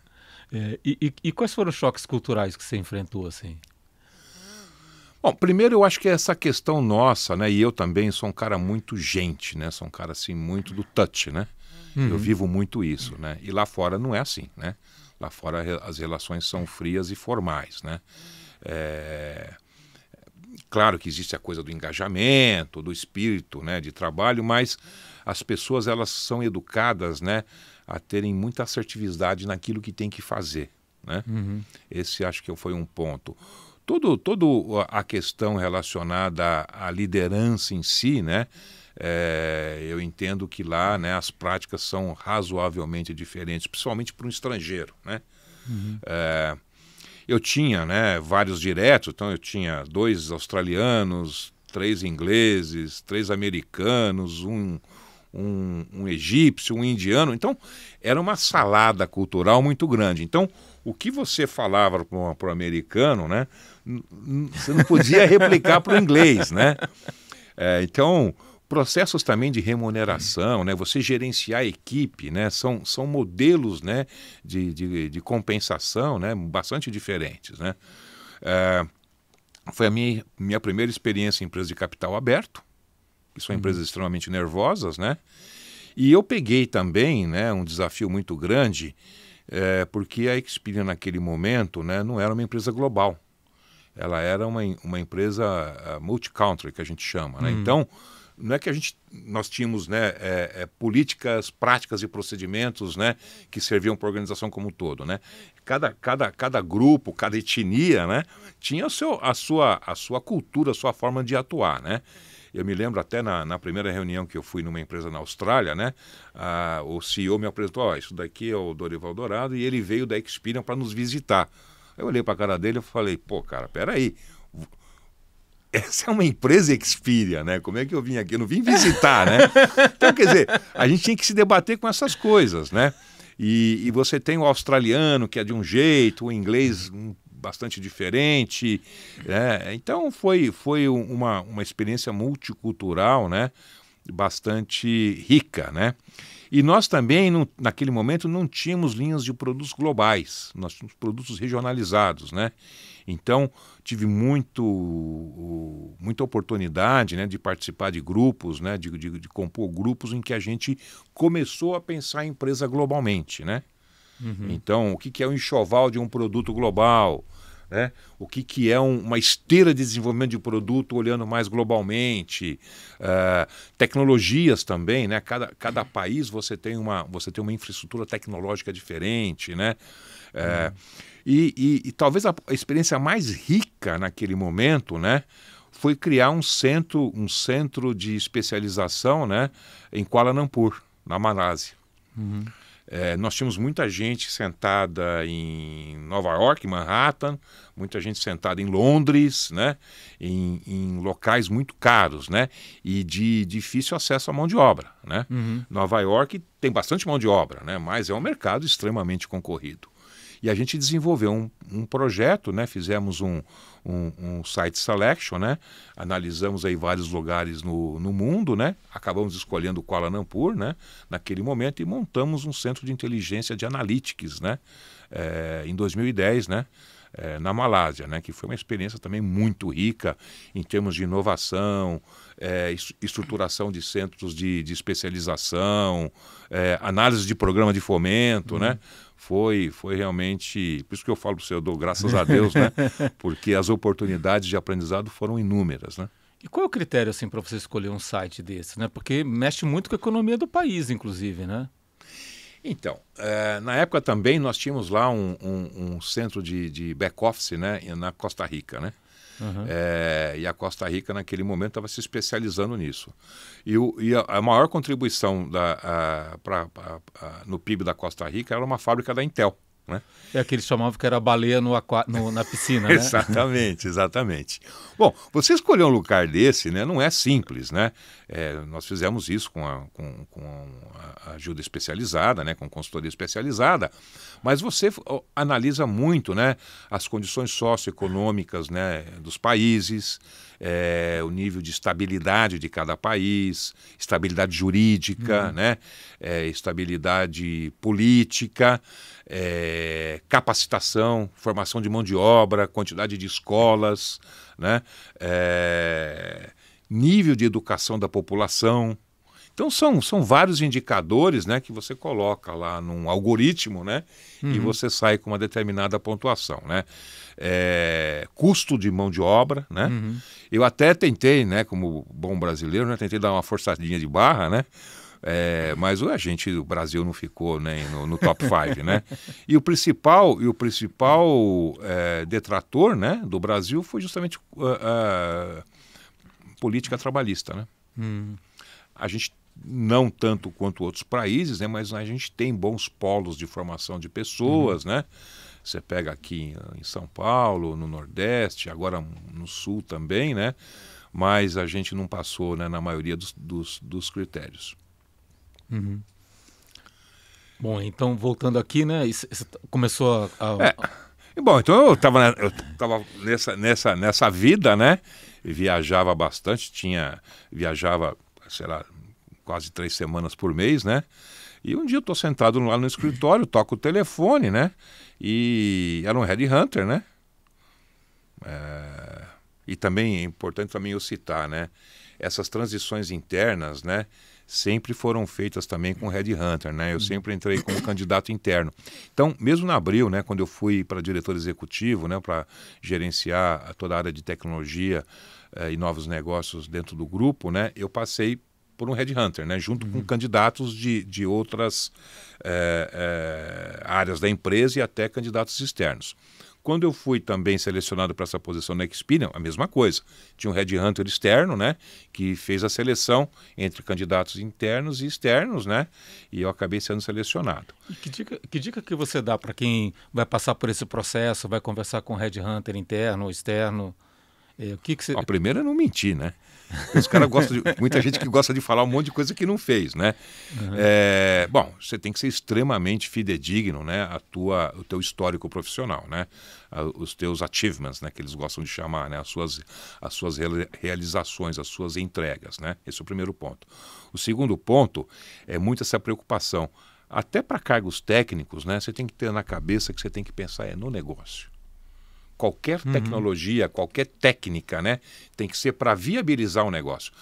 S1: E quais foram os choques culturais que você enfrentou, assim?
S2: Bom, primeiro eu acho que é essa questão nossa, né? E eu também sou um cara muito gente, né? Sou um cara, assim, muito do touch, né? Eu vivo muito isso, né? E lá fora não é assim, né? Lá fora as relações são frias e formais, né? Claro que existe a coisa do engajamento, do espírito, né, de trabalho, mas as pessoas, elas são educadas, né, a terem muita assertividade naquilo que tem que fazer, né? Esse acho que foi um ponto. Toda a questão relacionada à liderança em si, né? Eu entendo que lá, né, as práticas são razoavelmente diferentes, principalmente para um estrangeiro, né? Eu tinha, né, vários diretos, então eu tinha 2 australianos, 3 ingleses, 3 americanos, um egípcio, um indiano. Então, era uma salada cultural muito grande. Então, o que você falava para o americano, né, você não podia replicar para o inglês, né? Então, processos também de remuneração, né? Você gerenciar a equipe, né? São modelos, né, de compensação, né, bastante diferentes, né? Foi a minha primeira experiência em empresa de capital aberto, que são empresas extremamente nervosas, né? E eu peguei também, né, um desafio muito grande, porque a Experian naquele momento, né, não era uma empresa global. Ela era uma empresa multi-country, que a gente chama, né? Então, não é que nós tínhamos, né, políticas, práticas e procedimentos, né, que serviam para a organização como um todo, né? Cada grupo, cada etnia, né, tinha a sua cultura, a sua forma de atuar, né? Eu me lembro até na primeira reunião que eu fui numa empresa na Austrália, né, o CEO me apresentou, isso daqui é o Dorival Dourado, e ele veio da Experian para nos visitar. Eu olhei para a cara dele e falei, pô, cara, peraí, essa é uma empresa Experian, né? Como é que eu vim aqui? Eu não vim visitar, né? Então, quer dizer, a gente tinha que se debater com essas coisas, né? E você tem o australiano, que é de um jeito, o inglês bastante diferente, né? Então, foi uma experiência multicultural, né? Bastante rica, né? E nós também, naquele momento, não tínhamos linhas de produtos globais, nós tínhamos produtos regionalizados, né? Então, tive muita oportunidade, né, de participar de grupos, né, de compor grupos em que a gente começou a pensar em empresa globalmente, né? Então, o que é o enxoval de um produto global? Né? O que é uma esteira de desenvolvimento de produto olhando mais globalmente, tecnologias também, né? Cada país você tem uma infraestrutura tecnológica diferente, né? E talvez a experiência mais rica naquele momento, né, foi criar um centro de especialização, né, em Kuala Lumpur, na Malásia. Nós tínhamos muita gente sentada em Nova York, Manhattan, muita gente sentada em Londres, né, em locais muito caros, né, e de difícil acesso à mão de obra, né. Nova York tem bastante mão de obra, né, mas é um mercado extremamente concorrido. E a gente desenvolveu um projeto, né, fizemos um site selection, né, analisamos aí vários lugares no mundo, né, acabamos escolhendo Kuala Lumpur, né, naquele momento, e montamos um centro de inteligência de analytics, né, em 2010, né, na Malásia, né, que foi uma experiência também muito rica em termos de inovação, estruturação de centros de especialização, análise de programa de fomento, né. Foi realmente, por isso que eu falo para você, eu dou graças a Deus, né? Porque as oportunidades de aprendizado foram inúmeras, né?
S1: E qual é o critério assim para você escolher um site desse, né? Porque mexe muito com a economia do país, inclusive, né?
S2: Então, na época também nós tínhamos lá um centro de back-office, né, na Costa Rica, né? E a Costa Rica naquele momento estava se especializando nisso. E a maior contribuição no PIB da Costa Rica era uma fábrica da Intel, né?
S1: É aquele que chamavam que era baleia na piscina, né?
S2: Exatamente. Bom, você escolher um lugar desse, né, não é simples, né? Nós fizemos isso com a ajuda especializada, né, com consultoria especializada, mas você analisa muito, né, as condições socioeconômicas, né, dos países, o nível de estabilidade de cada país, estabilidade jurídica, né, estabilidade política, capacitação, formação de mão de obra, quantidade de escolas, né, nível de educação da população. Então são vários indicadores, né, que você coloca lá num algoritmo, né, e você sai com uma determinada pontuação, né. Custo de mão de obra, né. Eu até tentei, né, como bom brasileiro, né, tentei dar uma forçadinha de barra, né. Mas o Brasil não ficou, né, no top 5, né? E o principal detrator, né, do Brasil foi justamente a política trabalhista, né? A gente não tanto quanto outros países, né, mas a gente tem bons polos de formação de pessoas, né? Você pega aqui em São Paulo, no Nordeste, agora no Sul também, né? Mas a gente não passou, né, na maioria dos critérios.
S1: Bom, então voltando aqui, né? Você começou
S2: Bom, então eu estava nessa vida, né? Viajava bastante, viajava, sei lá, quase 3 semanas por mês, né? E um dia eu estou sentado lá no escritório, toco o telefone, né? E era um headhunter, né? E também é importante também eu citar, né? essas transições internas, né, sempre foram feitas também com headhunter, né? Eu sempre entrei como candidato interno. Então, mesmo na Abril, né, quando eu fui para diretor executivo, né, para gerenciar toda a área de tecnologia e novos negócios dentro do grupo, né, eu passei por um headhunter, né, junto com candidatos de outras áreas da empresa e até candidatos externos. Quando eu fui também selecionado para essa posição na Experian, a mesma coisa. Tinha um headhunter externo, né, que fez a seleção entre candidatos internos e externos, né, e eu acabei sendo selecionado.
S1: E que dica que você dá para quem vai passar por esse processo, vai conversar com headhunter interno ou externo? O que você...
S2: A primeira é não mentir, né? Os caras gostam muita gente que gosta de falar um monte de coisa que não fez, né? Bom, você tem que ser extremamente fidedigno, né? O teu histórico profissional, né? Os teus achievements, né? Que eles gostam de chamar, né? As suas realizações, as suas entregas, né? Esse é o primeiro ponto. O segundo ponto é muito essa preocupação. Até para cargos técnicos, né? Você tem que ter na cabeça que você tem que pensar no negócio. Qualquer tecnologia, qualquer técnica, né, tem que ser para viabilizar o negócio.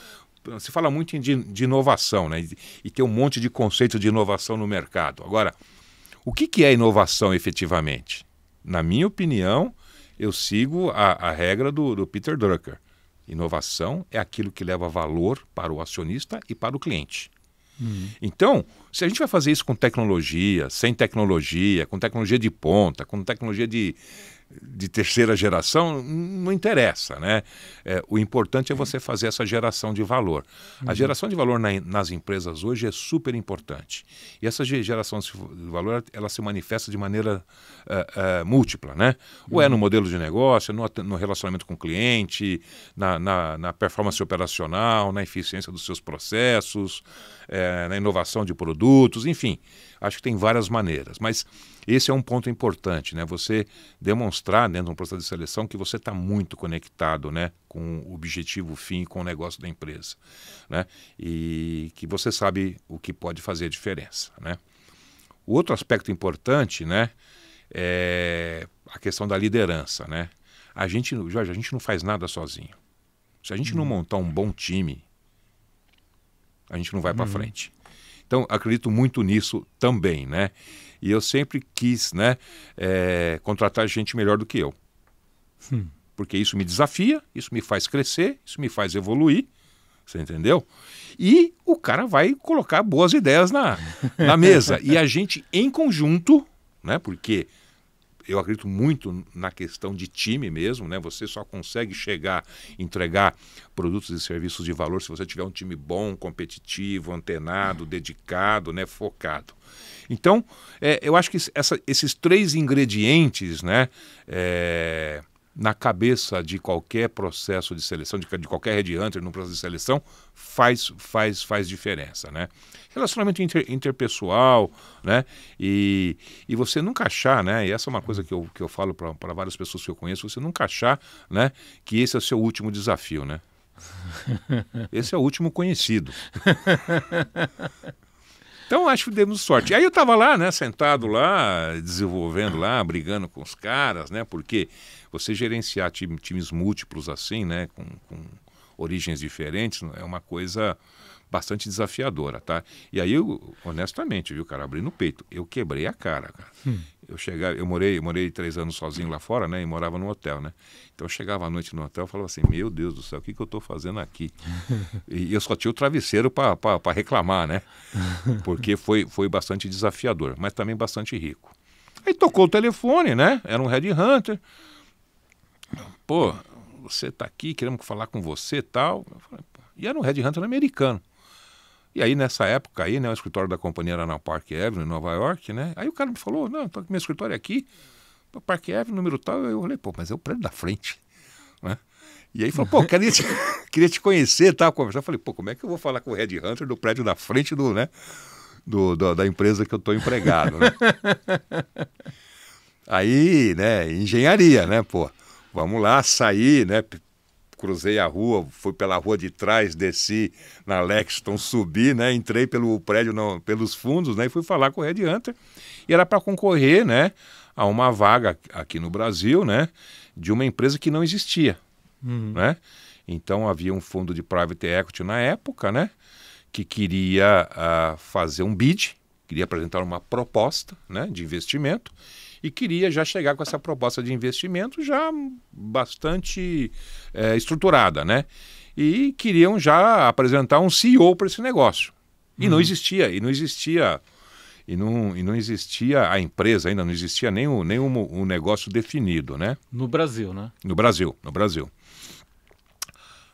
S2: Você fala muito de inovação, né, e tem um monte de conceito de inovação no mercado. Agora, o que é inovação efetivamente? Na minha opinião, eu sigo a regra do Peter Drucker. Inovação é aquilo que leva valor para o acionista e para o cliente. Então, se a gente vai fazer isso com tecnologia, sem tecnologia, com tecnologia de ponta, com tecnologia de terceira geração, não interessa, né? O importante é você fazer essa geração de valor. A geração de valor nas empresas hoje é super importante. E essa geração de valor, ela se manifesta de maneira múltipla, né? Ou é no modelo de negócio, no relacionamento com o cliente, na performance operacional, na eficiência dos seus processos, na inovação de produtos, enfim. Acho que tem várias maneiras, mas esse é um ponto importante, né? Você demonstrar dentro de um processo de seleção que você está muito conectado, né, com o objetivo fim, com o negócio da empresa, né? E que você sabe o que pode fazer a diferença, né? O outro aspecto importante, né, é a questão da liderança, né? Jorge, a gente não faz nada sozinho. Se a gente não montar um bom time, a gente não vai para frente. Então, acredito muito nisso também, né? E eu sempre quis, né, contratar gente melhor do que eu. Porque isso me desafia, isso me faz crescer, isso me faz evoluir, você entendeu? E o cara vai colocar boas ideias na mesa. E a gente, em conjunto, né, porque eu acredito muito na questão de time mesmo, né? Você só consegue entregar produtos e serviços de valor se você tiver um time bom, competitivo, antenado, dedicado, né? Focado. Então, eu acho que esses três ingredientes, né? Na cabeça de qualquer processo de seleção, de qualquer headhunter no processo de seleção, faz diferença, né? Relacionamento interpessoal, né? E você nunca achar, né? E essa é uma coisa que eu falo para várias pessoas que eu conheço, você nunca achar, né, que esse é o seu último desafio, né? Esse é o último conhecido. Então, acho que demos sorte. Aí eu estava lá, né, sentado lá, desenvolvendo lá, brigando com os caras, né, porque você gerenciar times múltiplos assim, né, com origens diferentes, é uma coisa bastante desafiadora, tá? E aí, honestamente, viu, cara, abri no peito, eu quebrei a cara. Eu morei 3 anos sozinho lá fora, né, e morava no hotel, né? Então eu chegava à noite no hotel e falava assim, meu Deus do céu, o que eu estou fazendo aqui? E eu só tinha o travesseiro para reclamar, né? Porque foi bastante desafiador, mas também bastante rico. Aí tocou o telefone, né? Era um headhunter. Pô, você está aqui, queremos falar com você e tal. E era um headhunter americano. E aí, nessa época aí, né, o escritório da companhia era na Park Avenue, em Nova York, né? Aí o cara me falou, não, meu escritório é aqui, Park Avenue, número tal. Eu falei, pô, mas é o prédio da frente, né? E aí falou, pô, queria te conhecer e tal, conversar. Eu falei, pô, como é que eu vou falar com o headhunter do prédio da frente da empresa que eu estou empregado, né? Aí, né, engenharia, né, pô, vamos lá, saí, né, cruzei a rua, fui pela rua de trás, desci na Lexington, subi, né, entrei pelo prédio, pelos fundos, né, e fui falar com o headhunter. E era para concorrer, né, a uma vaga aqui no Brasil, né, de uma empresa que não existia, né? Então havia um fundo de private equity na época, né, que queria fazer um bid, queria apresentar uma proposta, né, de investimento e queria já chegar com essa proposta de investimento já bastante estruturada, né? E queriam já apresentar um CEO para esse negócio. E não existia a empresa ainda, não existia nem um negócio definido, né?
S1: No Brasil, né?
S2: No Brasil.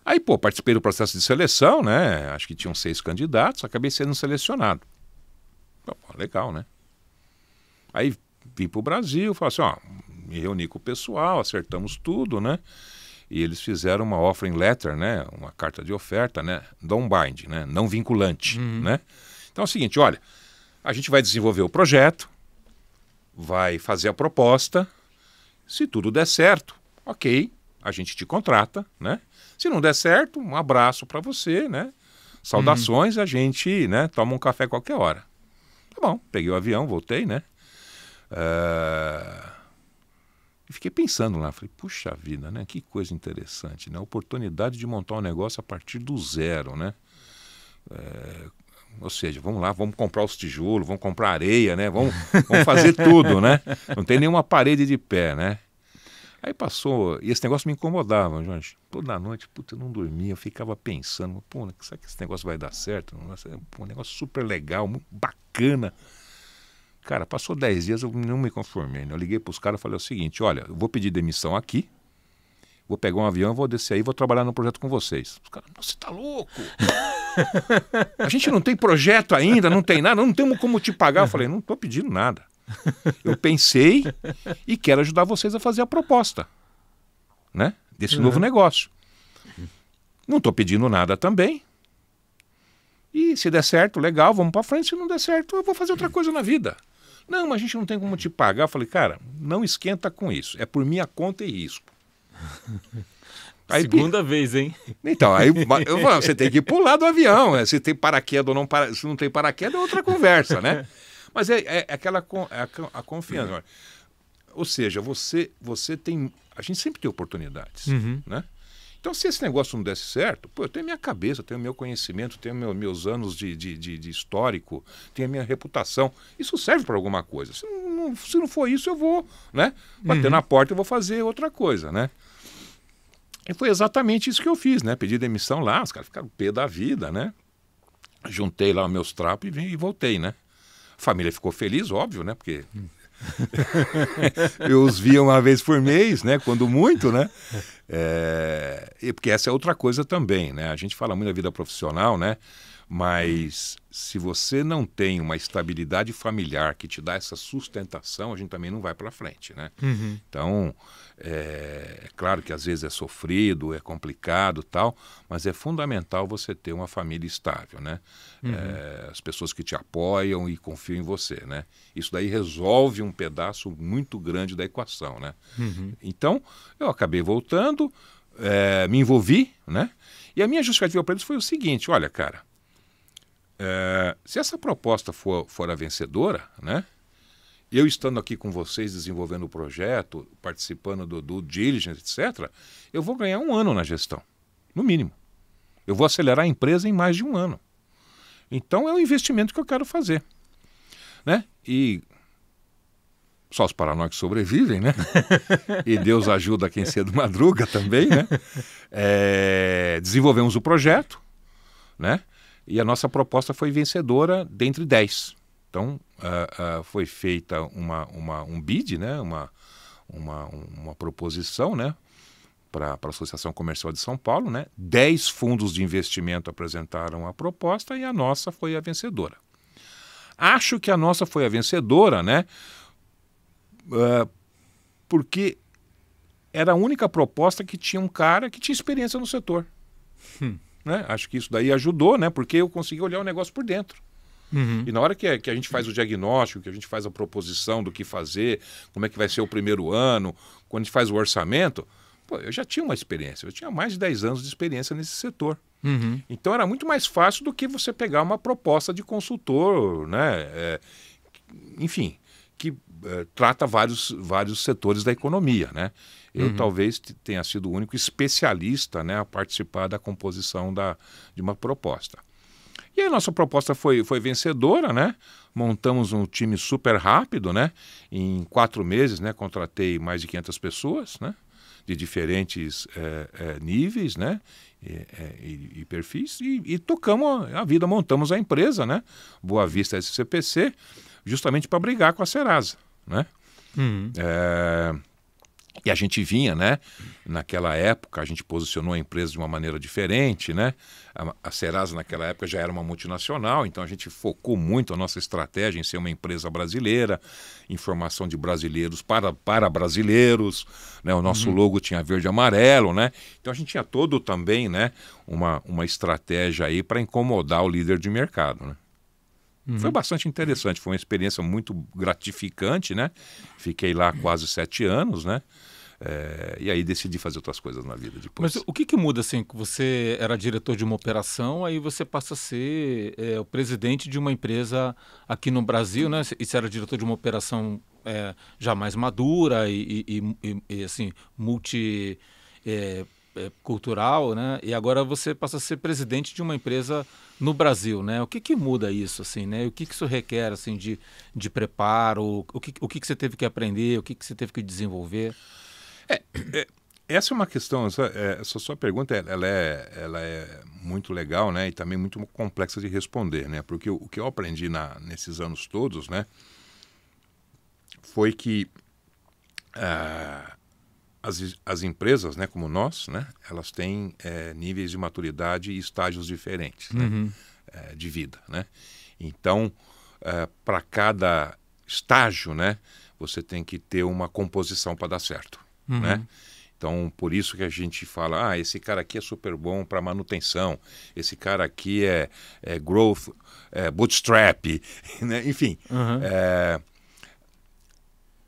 S2: Aí, participei do processo de seleção, né? Acho que tinham 6 candidatos, acabei sendo selecionado. Legal, né? Aí vim para o Brasil, falei assim, me reuni com o pessoal, acertamos tudo, né? E eles fizeram uma offering letter, né? Uma carta de oferta, né? Non-bind, né? Não vinculante, né? Então é o seguinte, olha, a gente vai desenvolver o projeto, vai fazer a proposta, se tudo der certo, ok, a gente te contrata, né? Se não der certo, um abraço para você, né? Saudações, a gente, né, toma um café qualquer hora. Tá bom, peguei o avião, voltei, né? E fiquei pensando lá, falei, puxa vida, né? Que coisa interessante, né? A oportunidade de montar um negócio a partir do zero, né? Ou seja, vamos lá, vamos comprar os tijolos, vamos comprar areia, né? Vamos fazer tudo, né? Não tem nenhuma parede de pé, né? Aí passou, e esse negócio me incomodava, Jorge. Toda noite, eu não dormia, eu ficava pensando, será que esse negócio vai dar certo? Um negócio super legal, muito bacana. Cara, passou 10 dias, eu não me conformei, né? Eu liguei para os caras e falei o seguinte, olha, eu vou pedir demissão aqui, vou pegar um avião, vou descer aí e vou trabalhar no projeto com vocês. Os caras, você tá louco? A gente não tem projeto ainda, não tem nada, não temos como te pagar. Eu falei, não estou pedindo nada. Eu pensei e quero ajudar vocês a fazer a proposta, né, desse novo negócio. Não estou pedindo nada também. E se der certo, legal, vamos para frente. Se não der certo, eu vou fazer outra coisa na vida. Não, mas a gente não tem como te pagar. Eu falei, cara, não esquenta com isso. É por minha conta e risco.
S1: Aí, segunda vez, hein?
S2: Então, aí eu falo, você tem que pular do avião. Se tem paraquedas ou não, se não tem paraquedas, é outra conversa, né? Mas é aquela a confiança. Ou seja, você tem... A gente sempre tem oportunidades, né? Então, se esse negócio não desse certo, eu tenho minha cabeça, tenho meu conhecimento, tenho meus anos de histórico, tenho a minha reputação. Isso serve para alguma coisa. Se não for isso, eu vou, né, bater na porta e vou fazer outra coisa, né? E foi exatamente isso que eu fiz, né? Pedi demissão lá, os caras ficaram pé da vida, né? Juntei lá os meus trapos e voltei, né? A família ficou feliz, óbvio, né? Porque eu os via uma vez por mês, né? Quando muito, né? E porque essa é outra coisa também, né? A gente fala muito da vida profissional, né? Mas se você não tem uma estabilidade familiar que te dá essa sustentação, a gente também não vai para frente, né? Então, é claro que às vezes é sofrido, é complicado, tal, mas é fundamental você ter uma família estável, né? As pessoas que te apoiam e confiam em você, né? Isso daí resolve um pedaço muito grande da equação, né? Então, eu acabei voltando, me envolvi, né? E a minha justificativa para eles foi o seguinte, olha, cara, se essa proposta for a vencedora, né? Eu estando aqui com vocês desenvolvendo o projeto, participando do due diligence, etc., eu vou ganhar 1 ano na gestão, no mínimo. Eu vou acelerar a empresa em mais de 1 ano. Então é um investimento que eu quero fazer, né? E só os paranoicos sobrevivem, né? E Deus ajuda quem cedo madruga também, né? Desenvolvemos o projeto, né? E a nossa proposta foi vencedora dentre 10. Então, foi feita um bid, né? uma proposição, né? Para a Associação Comercial de São Paulo, né? 10 fundos de investimento apresentaram a proposta e a nossa foi a vencedora. Acho que a nossa foi a vencedora, né? Porque era a única proposta que tinha um cara que tinha experiência no setor. Né? Acho que isso daí ajudou, né? Porque eu consegui olhar o negócio por dentro. E na hora que a gente faz o diagnóstico, que a gente faz a proposição do que fazer, como é que vai ser o primeiro ano, quando a gente faz o orçamento, eu já tinha uma experiência, eu tinha mais de 10 anos de experiência nesse setor. Então era muito mais fácil do que você pegar uma proposta de consultor, né? Enfim, que trata vários setores da economia, né? Eu talvez tenha sido o único especialista, né, a participar da composição de uma proposta. E a nossa proposta foi vencedora, né? Montamos um time super rápido, né? Em 4 meses, né, contratei mais de 500 pessoas, né, de diferentes níveis, né, e perfis, e tocamos a vida, montamos a empresa, né, Boa Vista SCPC, justamente para brigar com a Serasa, né? E a gente vinha, né? Naquela época, a gente posicionou a empresa de uma maneira diferente, né? A Serasa, naquela época, já era uma multinacional, então a gente focou muito a nossa estratégia em ser uma empresa brasileira, informação de brasileiros para brasileiros, né? O nosso logo tinha verde e amarelo, né? Então a gente tinha todo também, né? Uma estratégia aí para incomodar o líder de mercado, né? Foi bastante interessante, foi uma experiência muito gratificante, né? Fiquei lá quase 7 anos, né? E aí decidi fazer outras coisas na vida depois.
S1: Mas o que muda, assim, que você era diretor de uma operação, aí você passa a ser o presidente de uma empresa aqui no Brasil, né? E você era diretor de uma operação já mais madura e assim, cultural, né? E agora você passa a ser presidente de uma empresa no Brasil, né? O que muda isso, assim, né? O que isso requer, assim, de preparo? O que você teve que aprender? O que você teve que desenvolver?
S2: Essa é uma questão, essa sua pergunta, ela é muito legal, né? E também muito complexa de responder, né? Porque o que eu aprendi nesses anos todos, né? Foi que as empresas, né, como nós, né, elas têm níveis de maturidade e estágios diferentes, né, de vida, né? Então, para cada estágio, né, você tem que ter uma composição para dar certo, né? Então, por isso que a gente fala, esse cara aqui é super bom para manutenção, esse cara aqui é growth, bootstrap, né? Enfim,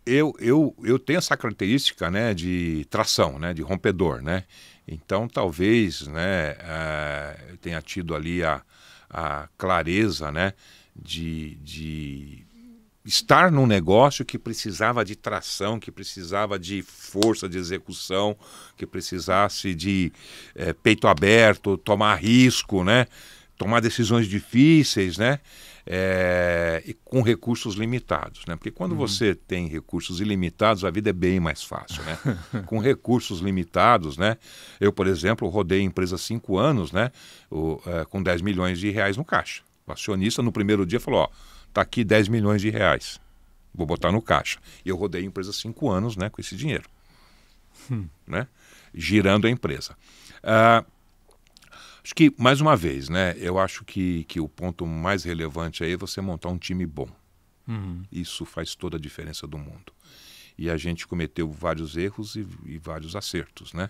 S2: eu tenho essa característica, né, de tração, né, de rompedor, né? Então, talvez, né, eu tenha tido ali a clareza, né, de estar num negócio que precisava de tração, que precisava de força de execução, que precisasse de peito aberto, tomar risco, né, tomar decisões difíceis, né? E com recursos limitados, né? Porque quando você tem recursos ilimitados, a vida é bem mais fácil, né? Com recursos limitados, né? Eu, por exemplo, rodei a empresa 5 anos, né? Com 10 milhões de reais no caixa. O acionista, no primeiro dia, falou, tá aqui 10 milhões de reais, vou botar no caixa. E eu rodei a empresa 5 anos, né? Com esse dinheiro, né? Girando a empresa. Acho que, mais uma vez, né, eu acho que o ponto mais relevante aí é você montar um time bom. Isso faz toda a diferença do mundo. E a gente cometeu vários erros e vários acertos, né?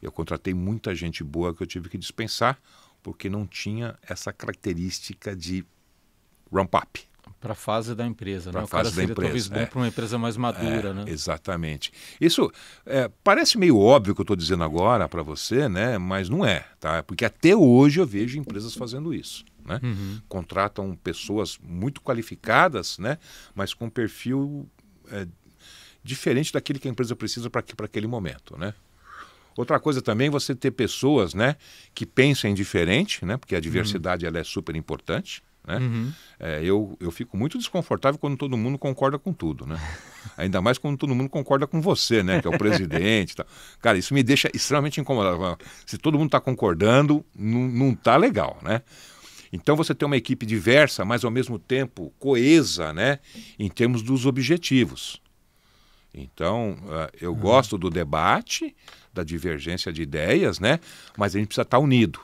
S2: Eu contratei muita gente boa que eu tive que dispensar porque não tinha essa característica de ramp-up.
S1: Para a fase da empresa, né?
S2: O cara seria
S1: talvez bom para uma empresa mais madura, né?
S2: Exatamente. Isso parece meio óbvio o que eu estou dizendo agora para você, né? Mas não é, tá? Porque até hoje eu vejo empresas fazendo isso, né? Contratam pessoas muito qualificadas, né? Mas com perfil diferente daquele que a empresa precisa para aquele momento, né? Outra coisa também é você ter pessoas, né, que pensem diferente, né? Porque a diversidade ela é super importante. Né? Eu fico muito desconfortável quando todo mundo concorda com tudo, né? Ainda mais quando todo mundo concorda com você, né? Que é o presidente. Tá. Cara, isso me deixa extremamente incomodado. Se todo mundo está concordando, não está legal, né? Então você tem uma equipe diversa, mas ao mesmo tempo coesa, né? Em termos dos objetivos. Então, eu gosto do debate, da divergência de ideias, né? Mas a gente precisa estar unido.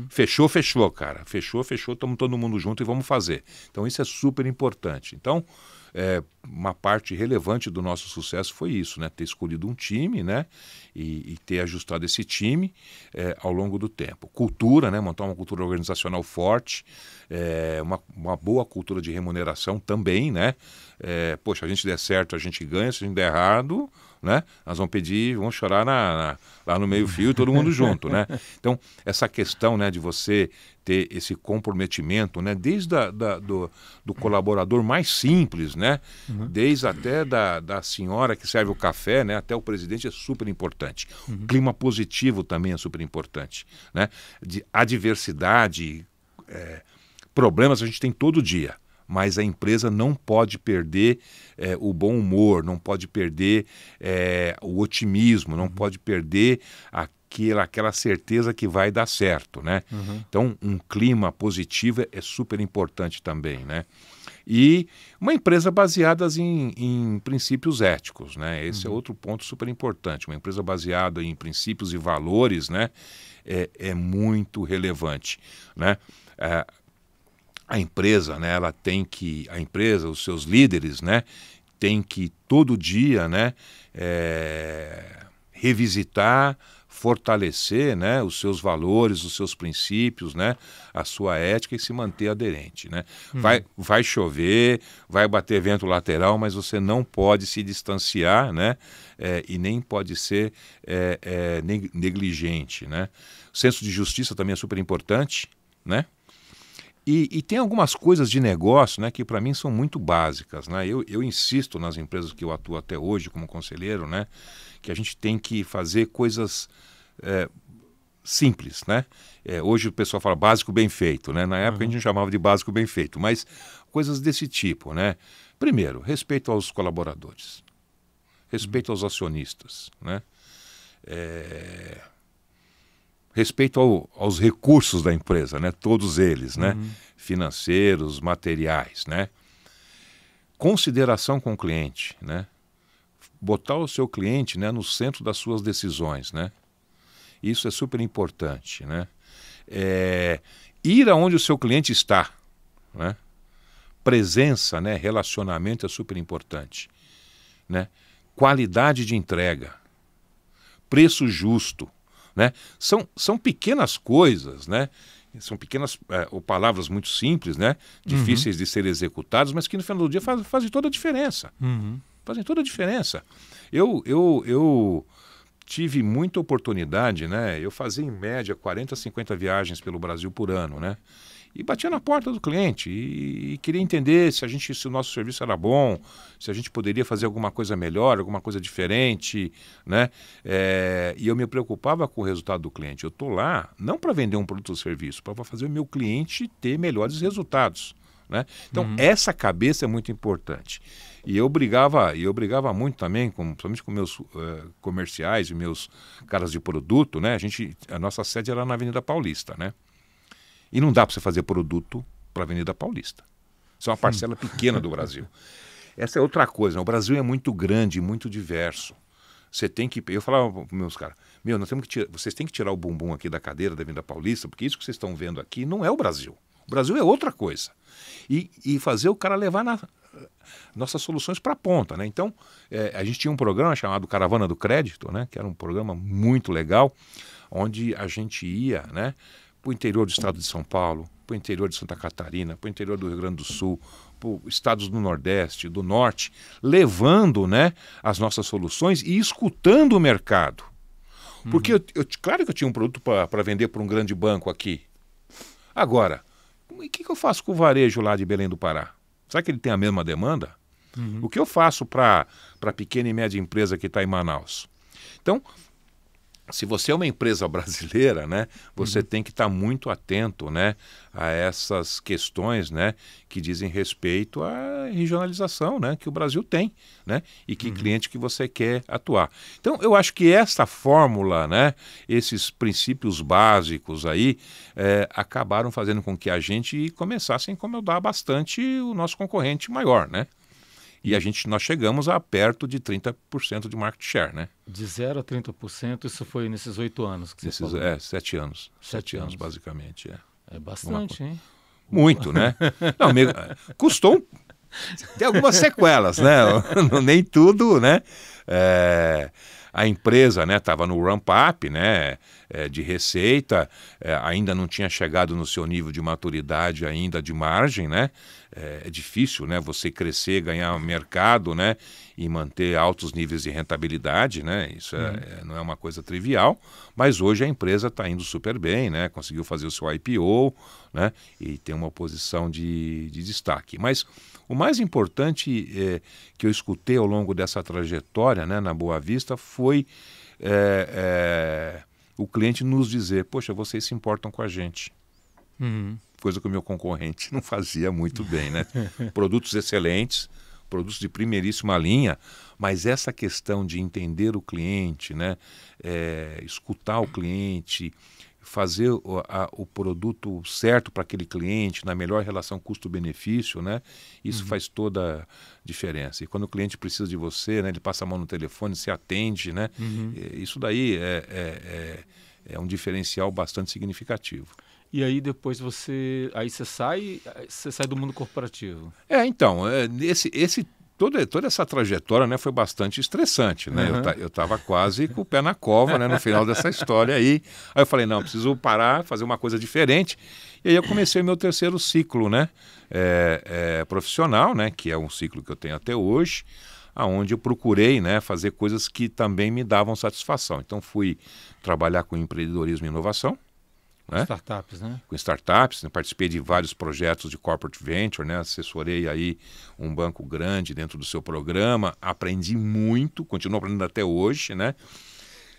S2: Fechou, cara. Fechou, estamos todo mundo junto e vamos fazer. Então isso é super importante. Então, uma parte relevante do nosso sucesso foi isso, né? Ter escolhido um time, né? E ter ajustado esse time ao longo do tempo. Cultura, né? Montar uma cultura organizacional forte, uma boa cultura de remuneração também, né? Poxa, a gente der certo, a gente ganha, se a gente der errado, né? Nós vamos pedir, vamos chorar lá no meio-fio, todo mundo junto, né? Então, essa questão, né, de você ter esse comprometimento, né, desde do colaborador mais simples, né, desde até da senhora que serve o café, né, até o presidente, é super importante. Clima positivo também é super importante, né? A diversidade, problemas a gente tem todo dia. Mas a empresa não pode perder o bom humor, não pode perder o otimismo, não pode perder aquela certeza que vai dar certo, né? Então, um clima positivo é super importante também, né? E uma empresa baseada em princípios éticos, né? Esse é outro ponto super importante. Uma empresa baseada em princípios e valores, né, é muito relevante, né? A empresa, né, os seus líderes, né, tem que todo dia, né, revisitar, fortalecer, né, os seus valores, os seus princípios, né, a sua ética e se manter aderente, né? Vai chover, vai bater vento lateral, mas você não pode se distanciar, né, e nem pode ser negligente, né? O senso de justiça também é super importante, né? E tem algumas coisas de negócio, né, que para mim são muito básicas, né? Eu insisto nas empresas que eu atuo até hoje como conselheiro, né, que a gente tem que fazer coisas simples, né? Hoje o pessoal fala básico bem feito, né? Na época a gente não chamava de básico bem feito, mas coisas desse tipo, né? Primeiro, respeito aos colaboradores, respeito aos acionistas, né? Respeito aos recursos da empresa, né? Todos eles, né? Financeiros, materiais, né? Consideração com o cliente, né? Botar o seu cliente, né, no centro das suas decisões, né? Isso é super importante, né? Ir aonde o seu cliente está, né? Presença, né? Relacionamento é super importante, né? Qualidade de entrega, preço justo, né? São pequenas coisas, né? São pequenas ou palavras muito simples, né? Difíceis de ser executadas, mas que no final do dia fazem toda a diferença. Fazem toda a diferença. Eu tive muita oportunidade, né? Eu fazia em média 40, 50 viagens pelo Brasil por ano, né? E batia na porta do cliente e queria entender se o nosso serviço era bom, se a gente poderia fazer alguma coisa melhor, alguma coisa diferente, né? E eu me preocupava com o resultado do cliente. Eu estou lá não para vender um produto ou serviço, para fazer o meu cliente ter melhores resultados, né? Então, essa cabeça é muito importante. E eu brigava muito também, principalmente com meus comerciais e meus caras de produto, né? A nossa sede era na Avenida Paulista, né? E não dá para você fazer produto para a Avenida Paulista. Isso é uma parcela pequena do Brasil. Essa é outra coisa, né? O Brasil é muito grande, muito diverso. Você tem que... Eu falava para os meus caras, vocês têm que tirar o bumbum aqui da cadeira da Avenida Paulista, porque isso que vocês estão vendo aqui não é o Brasil. O Brasil é outra coisa. E fazer o cara levar nossas soluções para a ponta, né? Então, a gente tinha um programa chamado Caravana do Crédito, né? Que era um programa muito legal, onde a gente ia, né, para o interior do estado de São Paulo, para o interior de Santa Catarina, para o interior do Rio Grande do Sul, para estados do Nordeste, do Norte, levando, né, as nossas soluções e escutando o mercado. Porque, claro que eu tinha um produto para vender para um grande banco aqui. Agora, o que eu faço com o varejo lá de Belém do Pará? Será que ele tem a mesma demanda? O que eu faço para a pequena e média empresa que está em Manaus? Então, se você é uma empresa brasileira, né, você tem que estar muito atento, né, a essas questões, né, que dizem respeito à regionalização, né, que o Brasil tem, né, e que cliente que você quer atuar. Então, eu acho que essa fórmula, né, esses princípios básicos aí, acabaram fazendo com que a gente começasse a incomodar bastante o nosso concorrente maior, né? E nós chegamos a perto de 30% de market share, né?
S1: De 0 a 30%, isso foi nesses 8 anos que você falou?
S2: 7 anos. 7 anos, basicamente.
S1: É bastante, hein?
S2: Muito, né? Não, custou... Tem algumas sequelas, né? Nem tudo, né? A empresa, né, estava no ramp-up, né, de receita, ainda não tinha chegado no seu nível de maturidade ainda de margem, né? É difícil, né, você crescer, ganhar mercado, né, e manter altos níveis de rentabilidade, né? Isso não é uma coisa trivial, mas hoje a empresa está indo super bem, né? Conseguiu fazer o seu IPO, né? E tem uma posição de destaque. Mas o mais importante que eu escutei ao longo dessa trajetória, né, na Boa Vista foi o cliente nos dizer: poxa, vocês se importam com a gente. Coisa que o meu concorrente não fazia muito bem, né? Produtos excelentes, produtos de primeiríssima linha, mas essa questão de entender o cliente, né? Escutar o cliente, fazer o produto certo para aquele cliente, na melhor relação custo-benefício, né? Isso faz toda a diferença. E quando o cliente precisa de você, né, ele passa a mão no telefone, se atende, né? Isso daí é um diferencial bastante significativo.
S1: E aí depois você sai do mundo corporativo.
S2: Então, toda essa trajetória, né, foi bastante estressante, né? Eu estava quase com o pé na cova, né, no final dessa história aí. Aí eu falei, não, preciso parar, fazer uma coisa diferente. E aí eu comecei meu terceiro ciclo, né, profissional, né, que é um ciclo que eu tenho até hoje, aonde eu procurei, né, fazer coisas que também me davam satisfação. Então fui trabalhar com empreendedorismo e inovação.
S1: Com startups, né?
S2: Com startups, né? Participei de vários projetos de corporate venture, né? Assessorei aí um banco grande dentro do seu programa, aprendi muito, continuo aprendendo até hoje, né?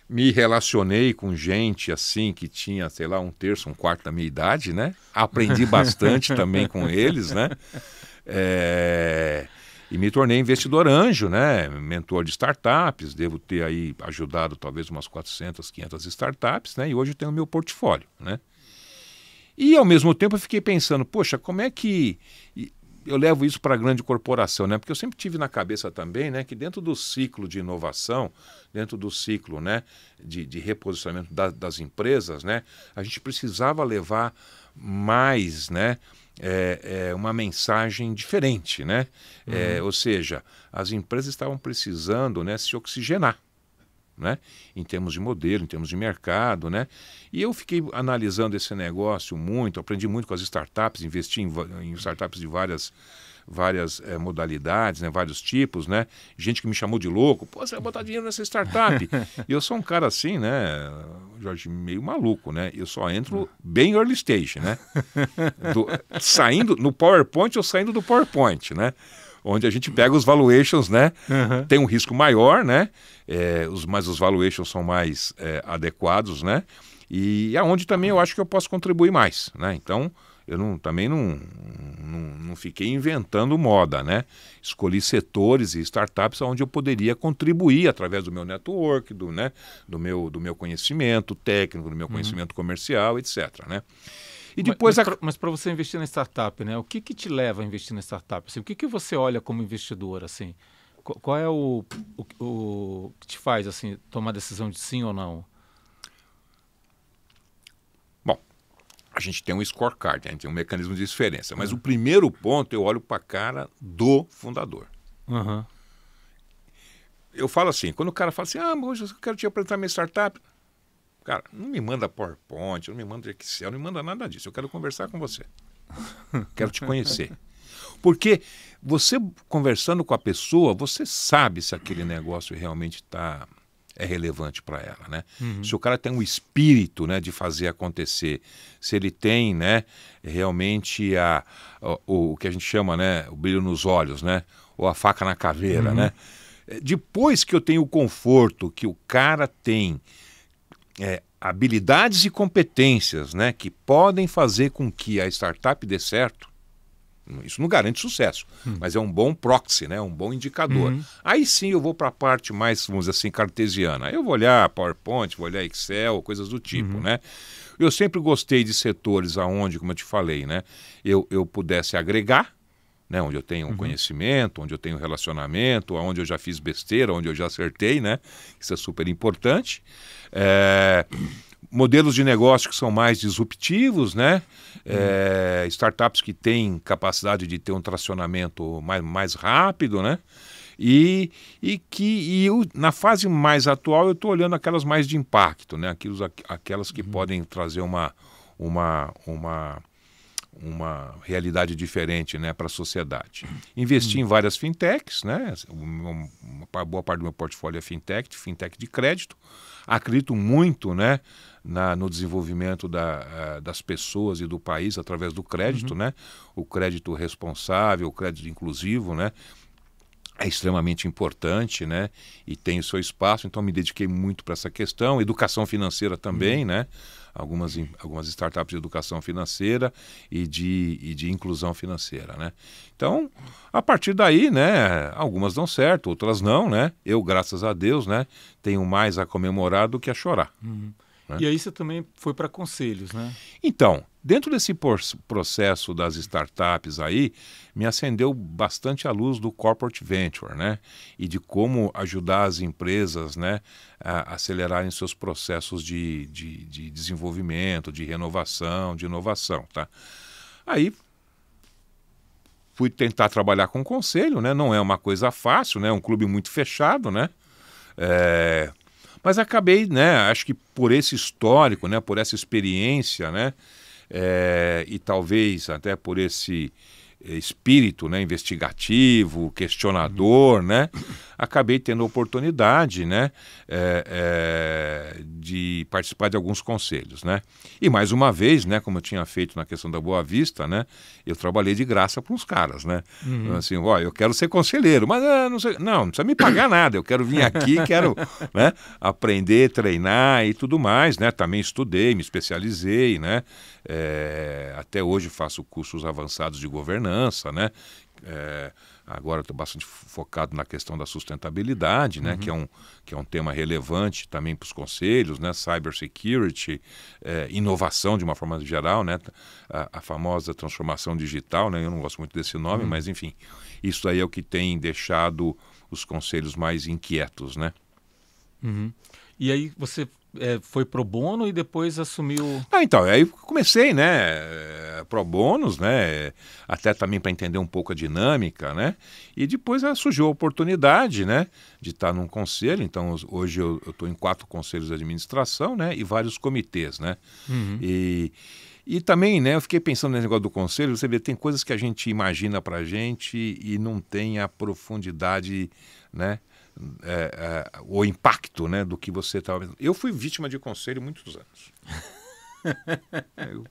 S2: Me relacionei com gente assim que tinha, sei lá, 1/3, 1/4 da minha idade, né? Aprendi bastante também com eles, né? E me tornei investidor anjo, né? Mentor de startups, devo ter aí ajudado talvez umas 400, 500 startups, né? E hoje eu tenho o meu portfólio, né? E ao mesmo tempo eu fiquei pensando, poxa, como é que eu levo isso para a grande corporação, né? Porque eu sempre tive na cabeça também, né, que dentro do ciclo de inovação, dentro do ciclo, né, de reposicionamento das empresas, né, a gente precisava levar mais, né, uma mensagem diferente, né? Ou seja, as empresas estavam precisando, né, se oxigenar, né? Em termos de modelo, em termos de mercado, né? E eu fiquei analisando esse negócio muito, aprendi muito com as startups, investi em startups de várias modalidades, né, vários tipos, né? Gente que me chamou de louco, pô, você vai botar dinheiro nessa startup. E eu sou um cara assim, né, Jorge, meio maluco, né? Eu só entro bem early stage, né? Saindo no PowerPoint ou saindo do PowerPoint, né? Onde a gente pega os valuations, né? Tem um risco maior, né? Mas os valuations são mais adequados, né? E aonde também eu acho que eu posso contribuir mais, né? Então, eu também não fiquei inventando moda, né? Escolhi setores e startups onde eu poderia contribuir através do meu network, do meu conhecimento técnico, do meu conhecimento comercial, etc., né? E depois
S1: mas para você investir na startup, né? O que te leva a investir na startup? Assim, o que você olha como investidor, assim? Qual é o que te faz, assim, tomar a decisão de sim ou não?
S2: Bom, a gente tem um scorecard, a gente tem um mecanismo de diferença, mas o primeiro ponto eu olho para a cara do fundador. Eu falo assim, quando o cara fala assim, hoje eu quero te apresentar minha startup, cara, não me manda PowerPoint, não me manda Excel, não me manda nada disso. Eu quero conversar com você. Quero te conhecer. Porque você conversando com a pessoa, você sabe se aquele negócio realmente é relevante para ela, né? Se o cara tem um espírito, né, de fazer acontecer, se ele tem, né, realmente o que a gente chama, né, o brilho nos olhos, né, ou a faca na caveira, né? Depois que eu tenho o conforto que o cara tem habilidades e competências, né, que podem fazer com que a startup dê certo, isso não garante sucesso, mas é um bom proxy, né, um bom indicador. Aí sim eu vou para a parte mais, vamos dizer assim, cartesiana. Eu vou olhar PowerPoint, vou olhar Excel, coisas do tipo, né? Eu sempre gostei de setores aonde, como eu te falei, né, eu pudesse agregar, né, onde eu tenho um conhecimento, onde eu tenho relacionamento, onde eu já fiz besteira, onde eu já acertei, né? Isso é super importante. Modelos de negócio que são mais disruptivos, né? Startups que têm capacidade de ter um tracionamento mais rápido, né? Na fase mais atual eu estou olhando aquelas mais de impacto, né? Aquelas que podem trazer uma realidade diferente, né, para a sociedade. Investi em várias fintechs, né? Uma boa parte do meu portfólio é fintech de crédito. Acredito muito, né, no desenvolvimento das pessoas e do país através do crédito, né? O crédito responsável, o crédito inclusivo, né? É extremamente importante, né? E tem o seu espaço, então me dediquei muito para essa questão. Educação financeira também, né? Algumas startups de educação financeira e de inclusão financeira, né? Então, a partir daí, né? Algumas dão certo, outras não, né? Eu, graças a Deus, né? Tenho mais a comemorar do que a chorar.
S1: Né? E aí você também foi para conselhos, né?
S2: Então, dentro desse processo das startups aí, me acendeu bastante a luz do corporate venture, né? E de como ajudar as empresas, né, a acelerarem seus processos de desenvolvimento, de renovação, de inovação, tá? Aí fui tentar trabalhar com conselho, né? Não é uma coisa fácil, né? É um clube muito fechado, né? Mas acabei, né? Acho que por esse histórico, né? Por essa experiência, né? E talvez até por esse espírito, né, investigativo, questionador, né, acabei tendo a oportunidade, né, de participar de alguns conselhos, né. E mais uma vez, né, como eu tinha feito na questão da Boa Vista, né, eu trabalhei de graça para uns caras, né. Assim, ó, eu quero ser conselheiro, mas não precisa me pagar nada, eu quero vir aqui, quero, né, aprender, treinar e tudo mais, né. Também estudei, me especializei, né. Até hoje faço cursos avançados de governança, né? Agora estou bastante focado na questão da sustentabilidade, né? Que é um tema relevante também para os conselhos, né? Cybersecurity, inovação de uma forma geral, né? A famosa transformação digital, né? Eu não gosto muito desse nome, mas enfim, isso aí é o que tem deixado os conselhos mais inquietos, né?
S1: E aí você foi pro bono e depois assumiu...
S2: Então, aí comecei, né, pro bônus, né, até também para entender um pouco a dinâmica, né, e depois surgiu a oportunidade, né, de estar num conselho. Então hoje eu estou em 4 conselhos de administração, né, e vários comitês, né, e também, né, eu fiquei pensando nesse negócio do conselho. Você vê, tem coisas que a gente imagina pra gente e não tem a profundidade, né, o impacto, né, do que você estava... Eu fui vítima de conselho muitos anos.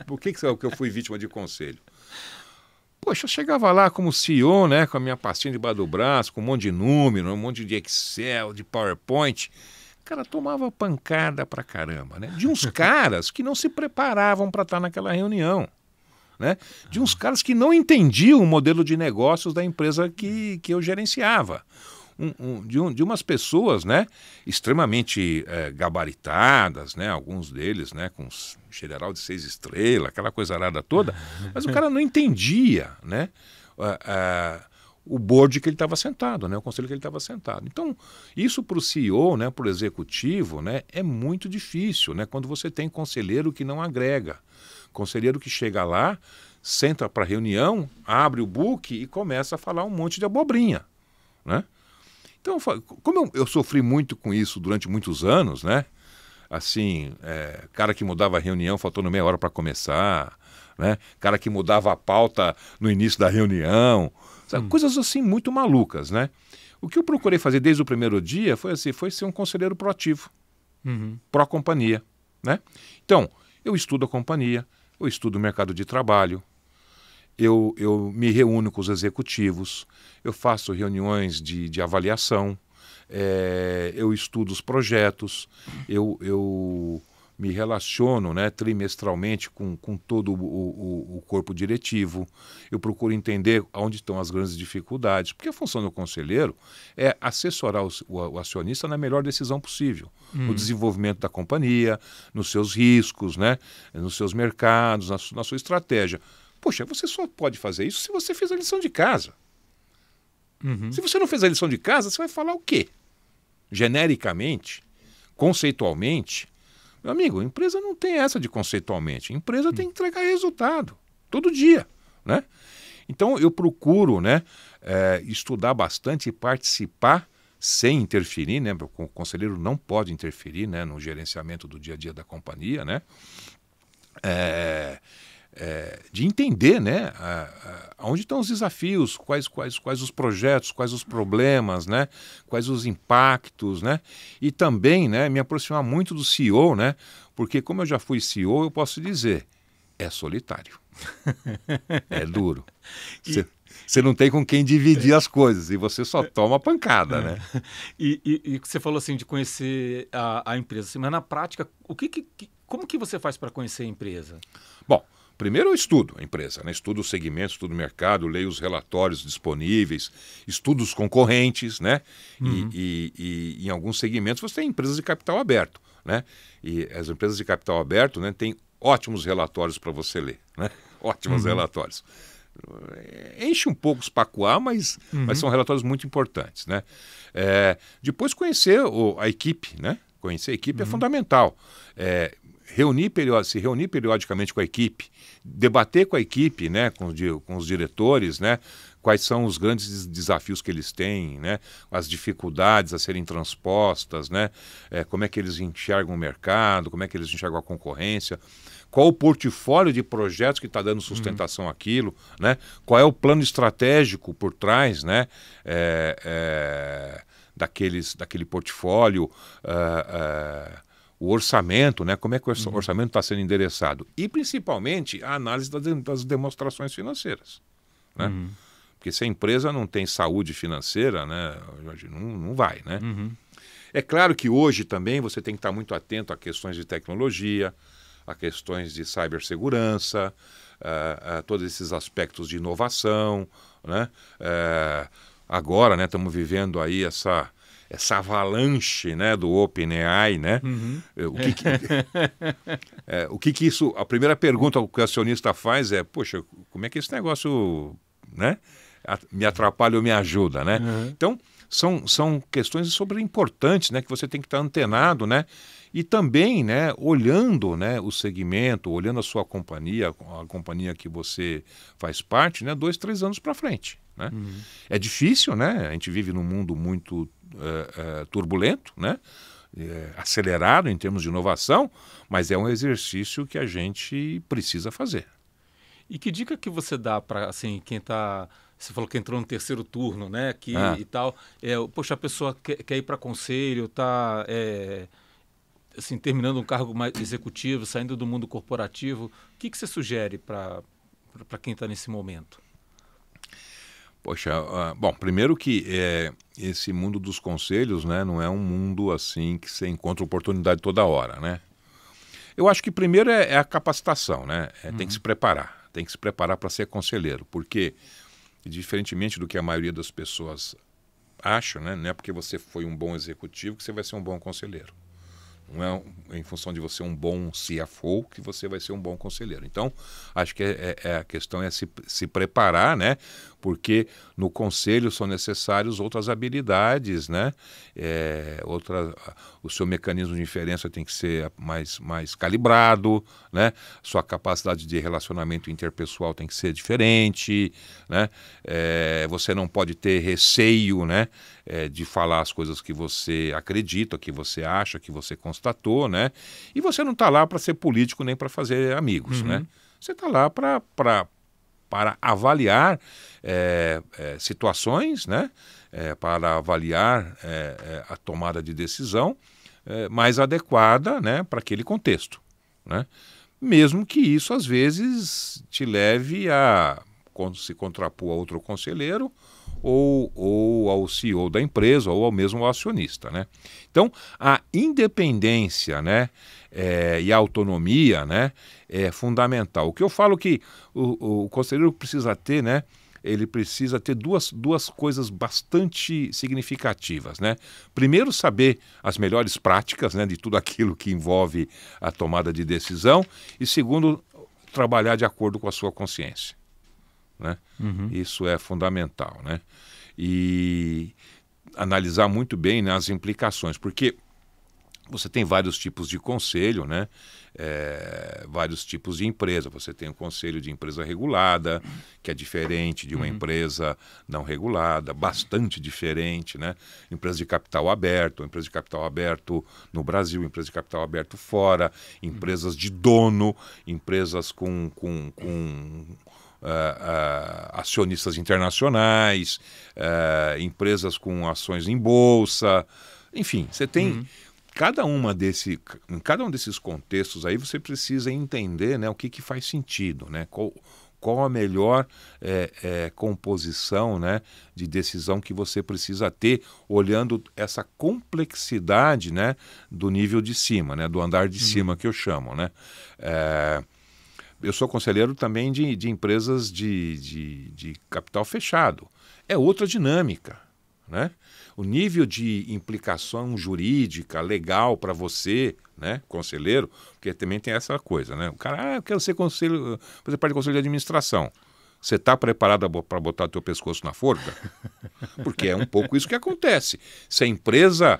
S2: Por que eu fui vítima de conselho? Poxa, eu chegava lá como CEO, né, com a minha pastinha debaixo do braço, com um monte de número, um monte de Excel, de PowerPoint. Cara, tomava pancada pra caramba, né? De uns caras que não se preparavam para estar naquela reunião, né? De uns caras que não entendiam o modelo de negócios da empresa que eu gerenciava. De umas pessoas, né, extremamente gabaritadas, né, alguns deles, né, com general de 6 estrelas, aquela coisa arada toda, mas o cara não entendia, né, o board que ele estava sentado, né, o conselho que ele estava sentado. Então, isso para o CEO, né, para o executivo, né, é muito difícil, né, quando você tem conselheiro que não agrega, conselheiro que chega lá, senta para reunião, abre o book e começa a falar um monte de abobrinha, né? Então, como eu sofri muito com isso durante muitos anos, né? Assim, cara que mudava a reunião faltando meia hora para começar, né? Cara que mudava a pauta no início da reunião, sabe? Coisas assim muito malucas, né? O que eu procurei fazer desde o primeiro dia foi ser um conselheiro proativo, pró-companhia, né? Então, eu estudo a companhia, eu estudo o mercado de trabalho, eu me reúno com os executivos, eu faço reuniões de avaliação, eu estudo os projetos, eu me relaciono, né, trimestralmente com todo o corpo diretivo, eu procuro entender onde estão as grandes dificuldades, porque a função do conselheiro é assessorar o acionista na melhor decisão possível, no desenvolvimento da companhia, nos seus riscos, né, nos seus mercados, na sua estratégia. Poxa, você só pode fazer isso se você fez a lição de casa. Se você não fez a lição de casa, você vai falar o quê? Genericamente, conceitualmente. Meu amigo, a empresa não tem essa de conceitualmente. A empresa tem que entregar resultado, todo dia, né? Então eu procuro, né, estudar bastante e participar sem interferir, né? O conselheiro não pode interferir, né, no gerenciamento do dia a dia da companhia, né? De entender, né, onde estão os desafios, quais os projetos, quais os problemas, né, quais os impactos, né, e também, né, me aproximar muito do CEO, né, porque como eu já fui CEO, eu posso dizer, é solitário, é duro. Você não tem com quem dividir as coisas e você só toma pancada, né?
S1: E você falou assim de conhecer a empresa, assim, mas na prática, como que você faz para conhecer a empresa?
S2: Bom, primeiro eu estudo a empresa, né? Estudo o segmento, estudo o mercado, leio os relatórios disponíveis, estudo os concorrentes, né? E em alguns segmentos você tem empresas de capital aberto, né? E as empresas de capital aberto, né, têm ótimos relatórios para você ler, né? Ótimos relatórios. Enche um pouco os pacoá, mas são relatórios muito importantes, né? Depois conhecer a equipe, né? Conhecer a equipe é fundamental. Se reunir periodicamente com a equipe, debater com a equipe, né? Com os diretores, né? Quais são os grandes desafios que eles têm, né? As dificuldades a serem transpostas, né? Como é que eles enxergam o mercado, como é que eles enxergam a concorrência, qual o portfólio de projetos que está dando sustentação àquilo, né? Qual é o plano estratégico por trás, né? Daquele portfólio, o orçamento, né? Como é que o orçamento está sendo endereçado e principalmente a análise das demonstrações financeiras, né? Porque se a empresa não tem saúde financeira, né, não vai, né? É claro que hoje também você tem que estar muito atento a questões de tecnologia, a questões de cibersegurança, a todos esses aspectos de inovação, né? Agora, né, estamos vivendo aí essa avalanche, né, do OpenAI, né? O que isso... A primeira pergunta que o acionista faz é, poxa, como é que esse negócio, né, me atrapalha ou me ajuda, né? Então, são questões super importantes, né, que você tem que estar antenado, né? E também, né, olhando, né, o segmento, olhando a sua companhia, a companhia que você faz parte, né, 2, 3 anos para frente, né? É difícil, né? A gente vive num mundo muito turbulento, né? Acelerado em termos de inovação, mas é um exercício que a gente precisa fazer.
S1: E que dica que você dá para, assim, quem está... Você falou que entrou no terceiro turno, né? E tal. Poxa, a pessoa quer ir para conselho, está assim, terminando um cargo mais executivo, saindo do mundo corporativo. O que você sugere para quem está nesse momento?
S2: Poxa, bom, primeiro que esse mundo dos conselhos, né, não é um mundo assim que você encontra oportunidade toda hora, né? Eu acho que primeiro é a capacitação, né? Tem que se preparar para ser conselheiro, porque diferentemente do que a maioria das pessoas acha, né, não é porque você foi um bom executivo que você vai ser um bom conselheiro. Não é em função de você ser um bom CFO que você vai ser um bom conselheiro. Então, acho que a questão é se preparar, né? Porque no conselho são necessárias outras habilidades, né? O seu mecanismo de inferência tem que ser mais calibrado, né? Sua capacidade de relacionamento interpessoal tem que ser diferente, né? Você não pode ter receio, né? De falar as coisas que você acredita, que você acha, que você constatou, né? E você não está lá para ser político nem para fazer amigos, né? Você está lá para avaliar situações, né? Para avaliar a tomada de decisão mais adequada, né, para aquele contexto, né? Mesmo que isso às vezes te leve a se contrapor a outro conselheiro ou ao CEO da empresa ou ao mesmo acionista, né? Então, a independência, né, e a autonomia, né, é fundamental. O que eu falo que o conselheiro precisa ter, né, ele precisa ter duas coisas bastante significativas, né? Primeiro, saber as melhores práticas, né, de tudo aquilo que envolve a tomada de decisão e segundo, trabalhar de acordo com a sua consciência, né? Isso é fundamental, né? E analisar muito bem, né, as implicações, porque Você tem vários tipos de conselho, né? Vários tipos de empresa. Você tem o conselho de empresa regulada, que é diferente de uma empresa não regulada, bastante diferente, né? Empresa de capital aberto no Brasil, empresa de capital aberto fora, empresas de dono, empresas com acionistas internacionais, empresas com ações em bolsa, enfim, você tem em cada um desses contextos aí você precisa entender, né, o que faz sentido, né, qual a melhor composição, né, de decisão que você precisa ter, olhando essa complexidade, né, do nível de cima, né, do andar de cima que eu chamo, né. Eu sou conselheiro também de empresas de capital fechado. É outra dinâmica, né? O nível de implicação jurídica, legal para você, né, conselheiro, porque também tem essa coisa, né? O cara, eu quero ser conselho, fazer parte do conselho de administração. Você está preparado para botar teu pescoço na forca? Porque é um pouco isso que acontece. Se a empresa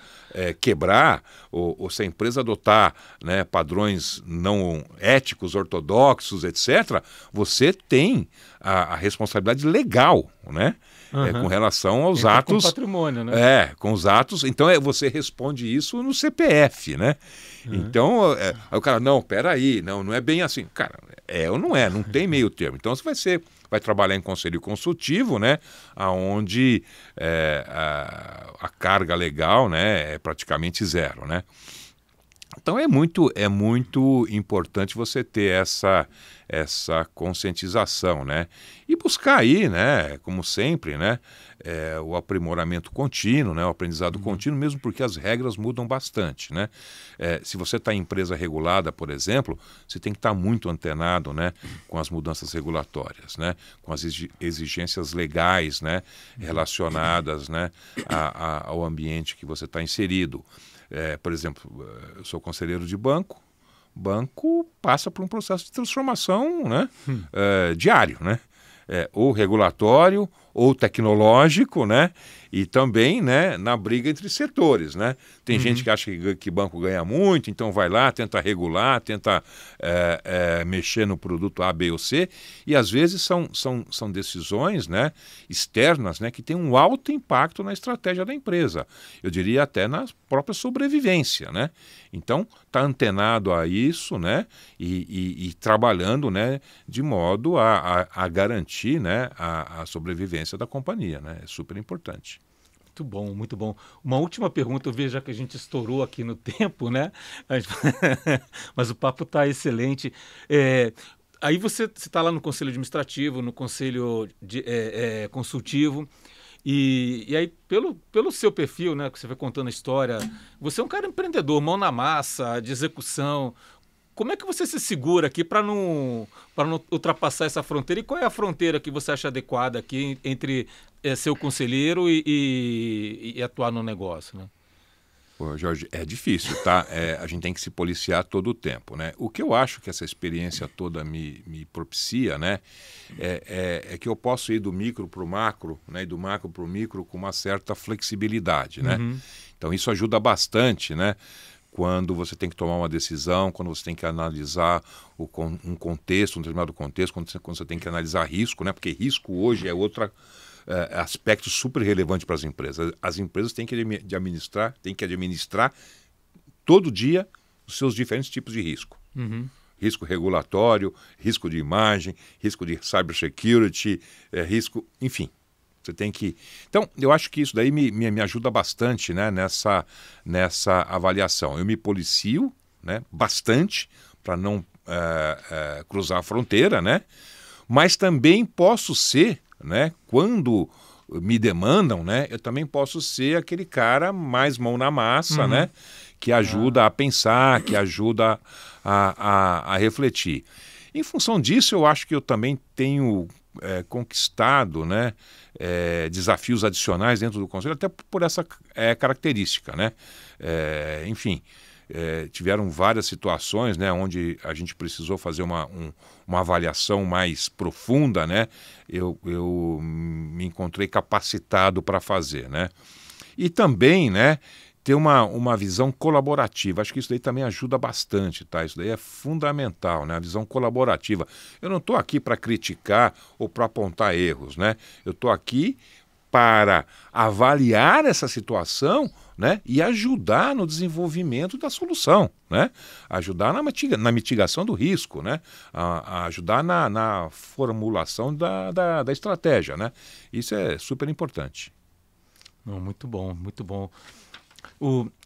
S2: quebrar ou se a empresa adotar, né, padrões não éticos, ortodoxos, etc., você tem a responsabilidade legal, né? Com relação aos atos.
S1: Com patrimônio, né?
S2: Com os atos. Então você responde isso no CPF, né? Então, aí o cara, não, peraí, não é bem assim. Cara, ou não é, não tem meio termo. Então você vai trabalhar em conselho consultivo, né? Onde a carga legal, né, é praticamente zero, né? Então é muito importante você ter essa conscientização, né? E buscar aí, né, como sempre, né, o aprimoramento contínuo, né, o aprendizado contínuo, mesmo porque as regras mudam bastante, né? Se você está em empresa regulada, por exemplo, você tem que estar muito antenado, né, com as mudanças regulatórias, né, com as exigências legais, né, relacionadas, né, ao ambiente que você está inserido. Por exemplo, eu sou conselheiro de banco passa por um processo de transformação, né, diário, né, ou regulatório ou tecnológico, né, e também, né, na briga entre setores, né. Tem gente que acha que banco ganha muito, então vai lá, tenta regular, tenta mexer no produto A, B ou C, e às vezes são decisões, né, externas, né, que têm um alto impacto na estratégia da empresa. Eu diria até na própria sobrevivência, né. Então, está antenado a isso, né, e trabalhando, né, de modo a garantir, né, a sobrevivência da companhia, né. É super importante.
S1: Muito bom, muito bom. Uma última pergunta, eu vejo já que a gente estourou aqui no tempo, né? Mas o papo está excelente. Aí você está lá no conselho administrativo, no conselho consultivo, e aí pelo seu perfil, né, que você foi contando a história, você é um cara empreendedor, mão na massa, de execução. Como é que você se segura aqui para não ultrapassar essa fronteira? E qual é a fronteira que você acha adequada aqui entre ser o conselheiro e atuar no negócio, né?
S2: Pô, Jorge, é difícil, tá? A gente tem que se policiar todo o tempo, né? O que eu acho que essa experiência toda me propicia, né? É que eu posso ir do micro para o macro, né? E do macro para o micro com uma certa flexibilidade, né? Então isso ajuda bastante, né? Quando você tem que tomar uma decisão, quando você tem que analisar um contexto, um determinado contexto, quando você tem que analisar risco, né? Porque risco hoje é outro aspecto super relevante para as empresas. As empresas têm que administrar todo dia os seus diferentes tipos de risco. Risco regulatório, risco de imagem, risco de cybersecurity, risco, enfim. Você tem que... Então, eu acho que isso daí me ajuda bastante, né, nessa avaliação. Eu me policio, né, bastante para não cruzar a fronteira, né, mas também posso ser, né, quando me demandam, né, eu também posso ser aquele cara mais mão na massa, né, que ajuda a pensar, que ajuda a refletir. Em função disso, eu acho que eu também tenho conquistado, né, desafios adicionais dentro do conselho, até por essa característica, né? Enfim, tiveram várias situações, né, onde a gente precisou fazer uma avaliação mais profunda, né? Eu me encontrei capacitado para fazer, né? E também, né, ter uma visão colaborativa. Acho que isso daí também ajuda bastante, tá? Isso daí é fundamental, né? A visão colaborativa. Eu não estou aqui para criticar ou para apontar erros, né? Eu estou aqui para avaliar essa situação, né, e ajudar no desenvolvimento da solução, né? Ajudar na mitigação do risco, né? A ajudar na formulação da estratégia, né? Isso é super importante.
S1: Não, muito bom, muito bom.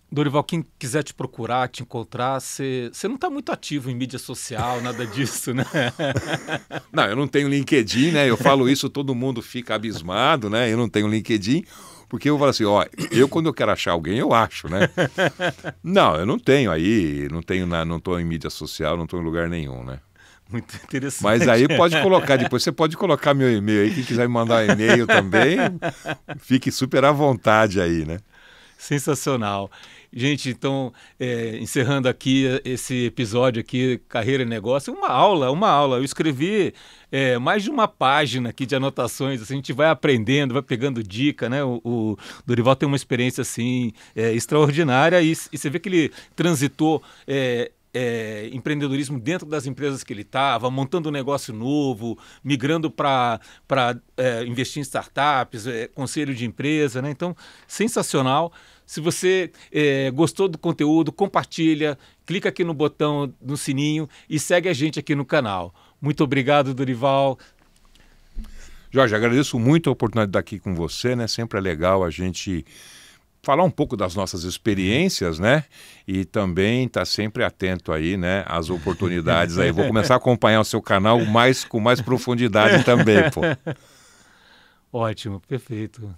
S1: Dorival, quem quiser te procurar, te encontrar, você não está muito ativo em mídia social, nada disso, né?
S2: Não, eu não tenho LinkedIn, né? Eu falo isso, todo mundo fica abismado, né? Eu não tenho LinkedIn, porque eu falo assim, ó, quando eu quero achar alguém, eu acho, né? Não, eu não tenho aí, não estou em mídia social, não estou em lugar nenhum, né?
S1: Muito interessante.
S2: Mas aí pode colocar, depois você pode colocar meu e-mail aí, quem quiser me mandar e-mail também, fique super à vontade aí, né?
S1: Sensacional. Gente, então, encerrando aqui esse episódio aqui, Carreira e Negócio, uma aula. Eu escrevi mais de uma página aqui de anotações, assim, a gente vai aprendendo, vai pegando dica, né? O Dorival tem uma experiência, assim, extraordinária e você vê que ele transitou empreendedorismo dentro das empresas que ele estava, montando um negócio novo, migrando para investir em startups, conselho de empresa, né? Então, sensacional. Se você gostou do conteúdo, compartilha, clica aqui no botão, no sininho e segue a gente aqui no canal. Muito obrigado, Dorival.
S2: Jorge, agradeço muito a oportunidade de estar aqui com você, né? Sempre é legal a gente falar um pouco das nossas experiências, né? E também estar sempre atento aí, né? Às oportunidades aí. Vou começar a acompanhar o seu canal com mais profundidade também, pô.
S1: Ótimo, perfeito.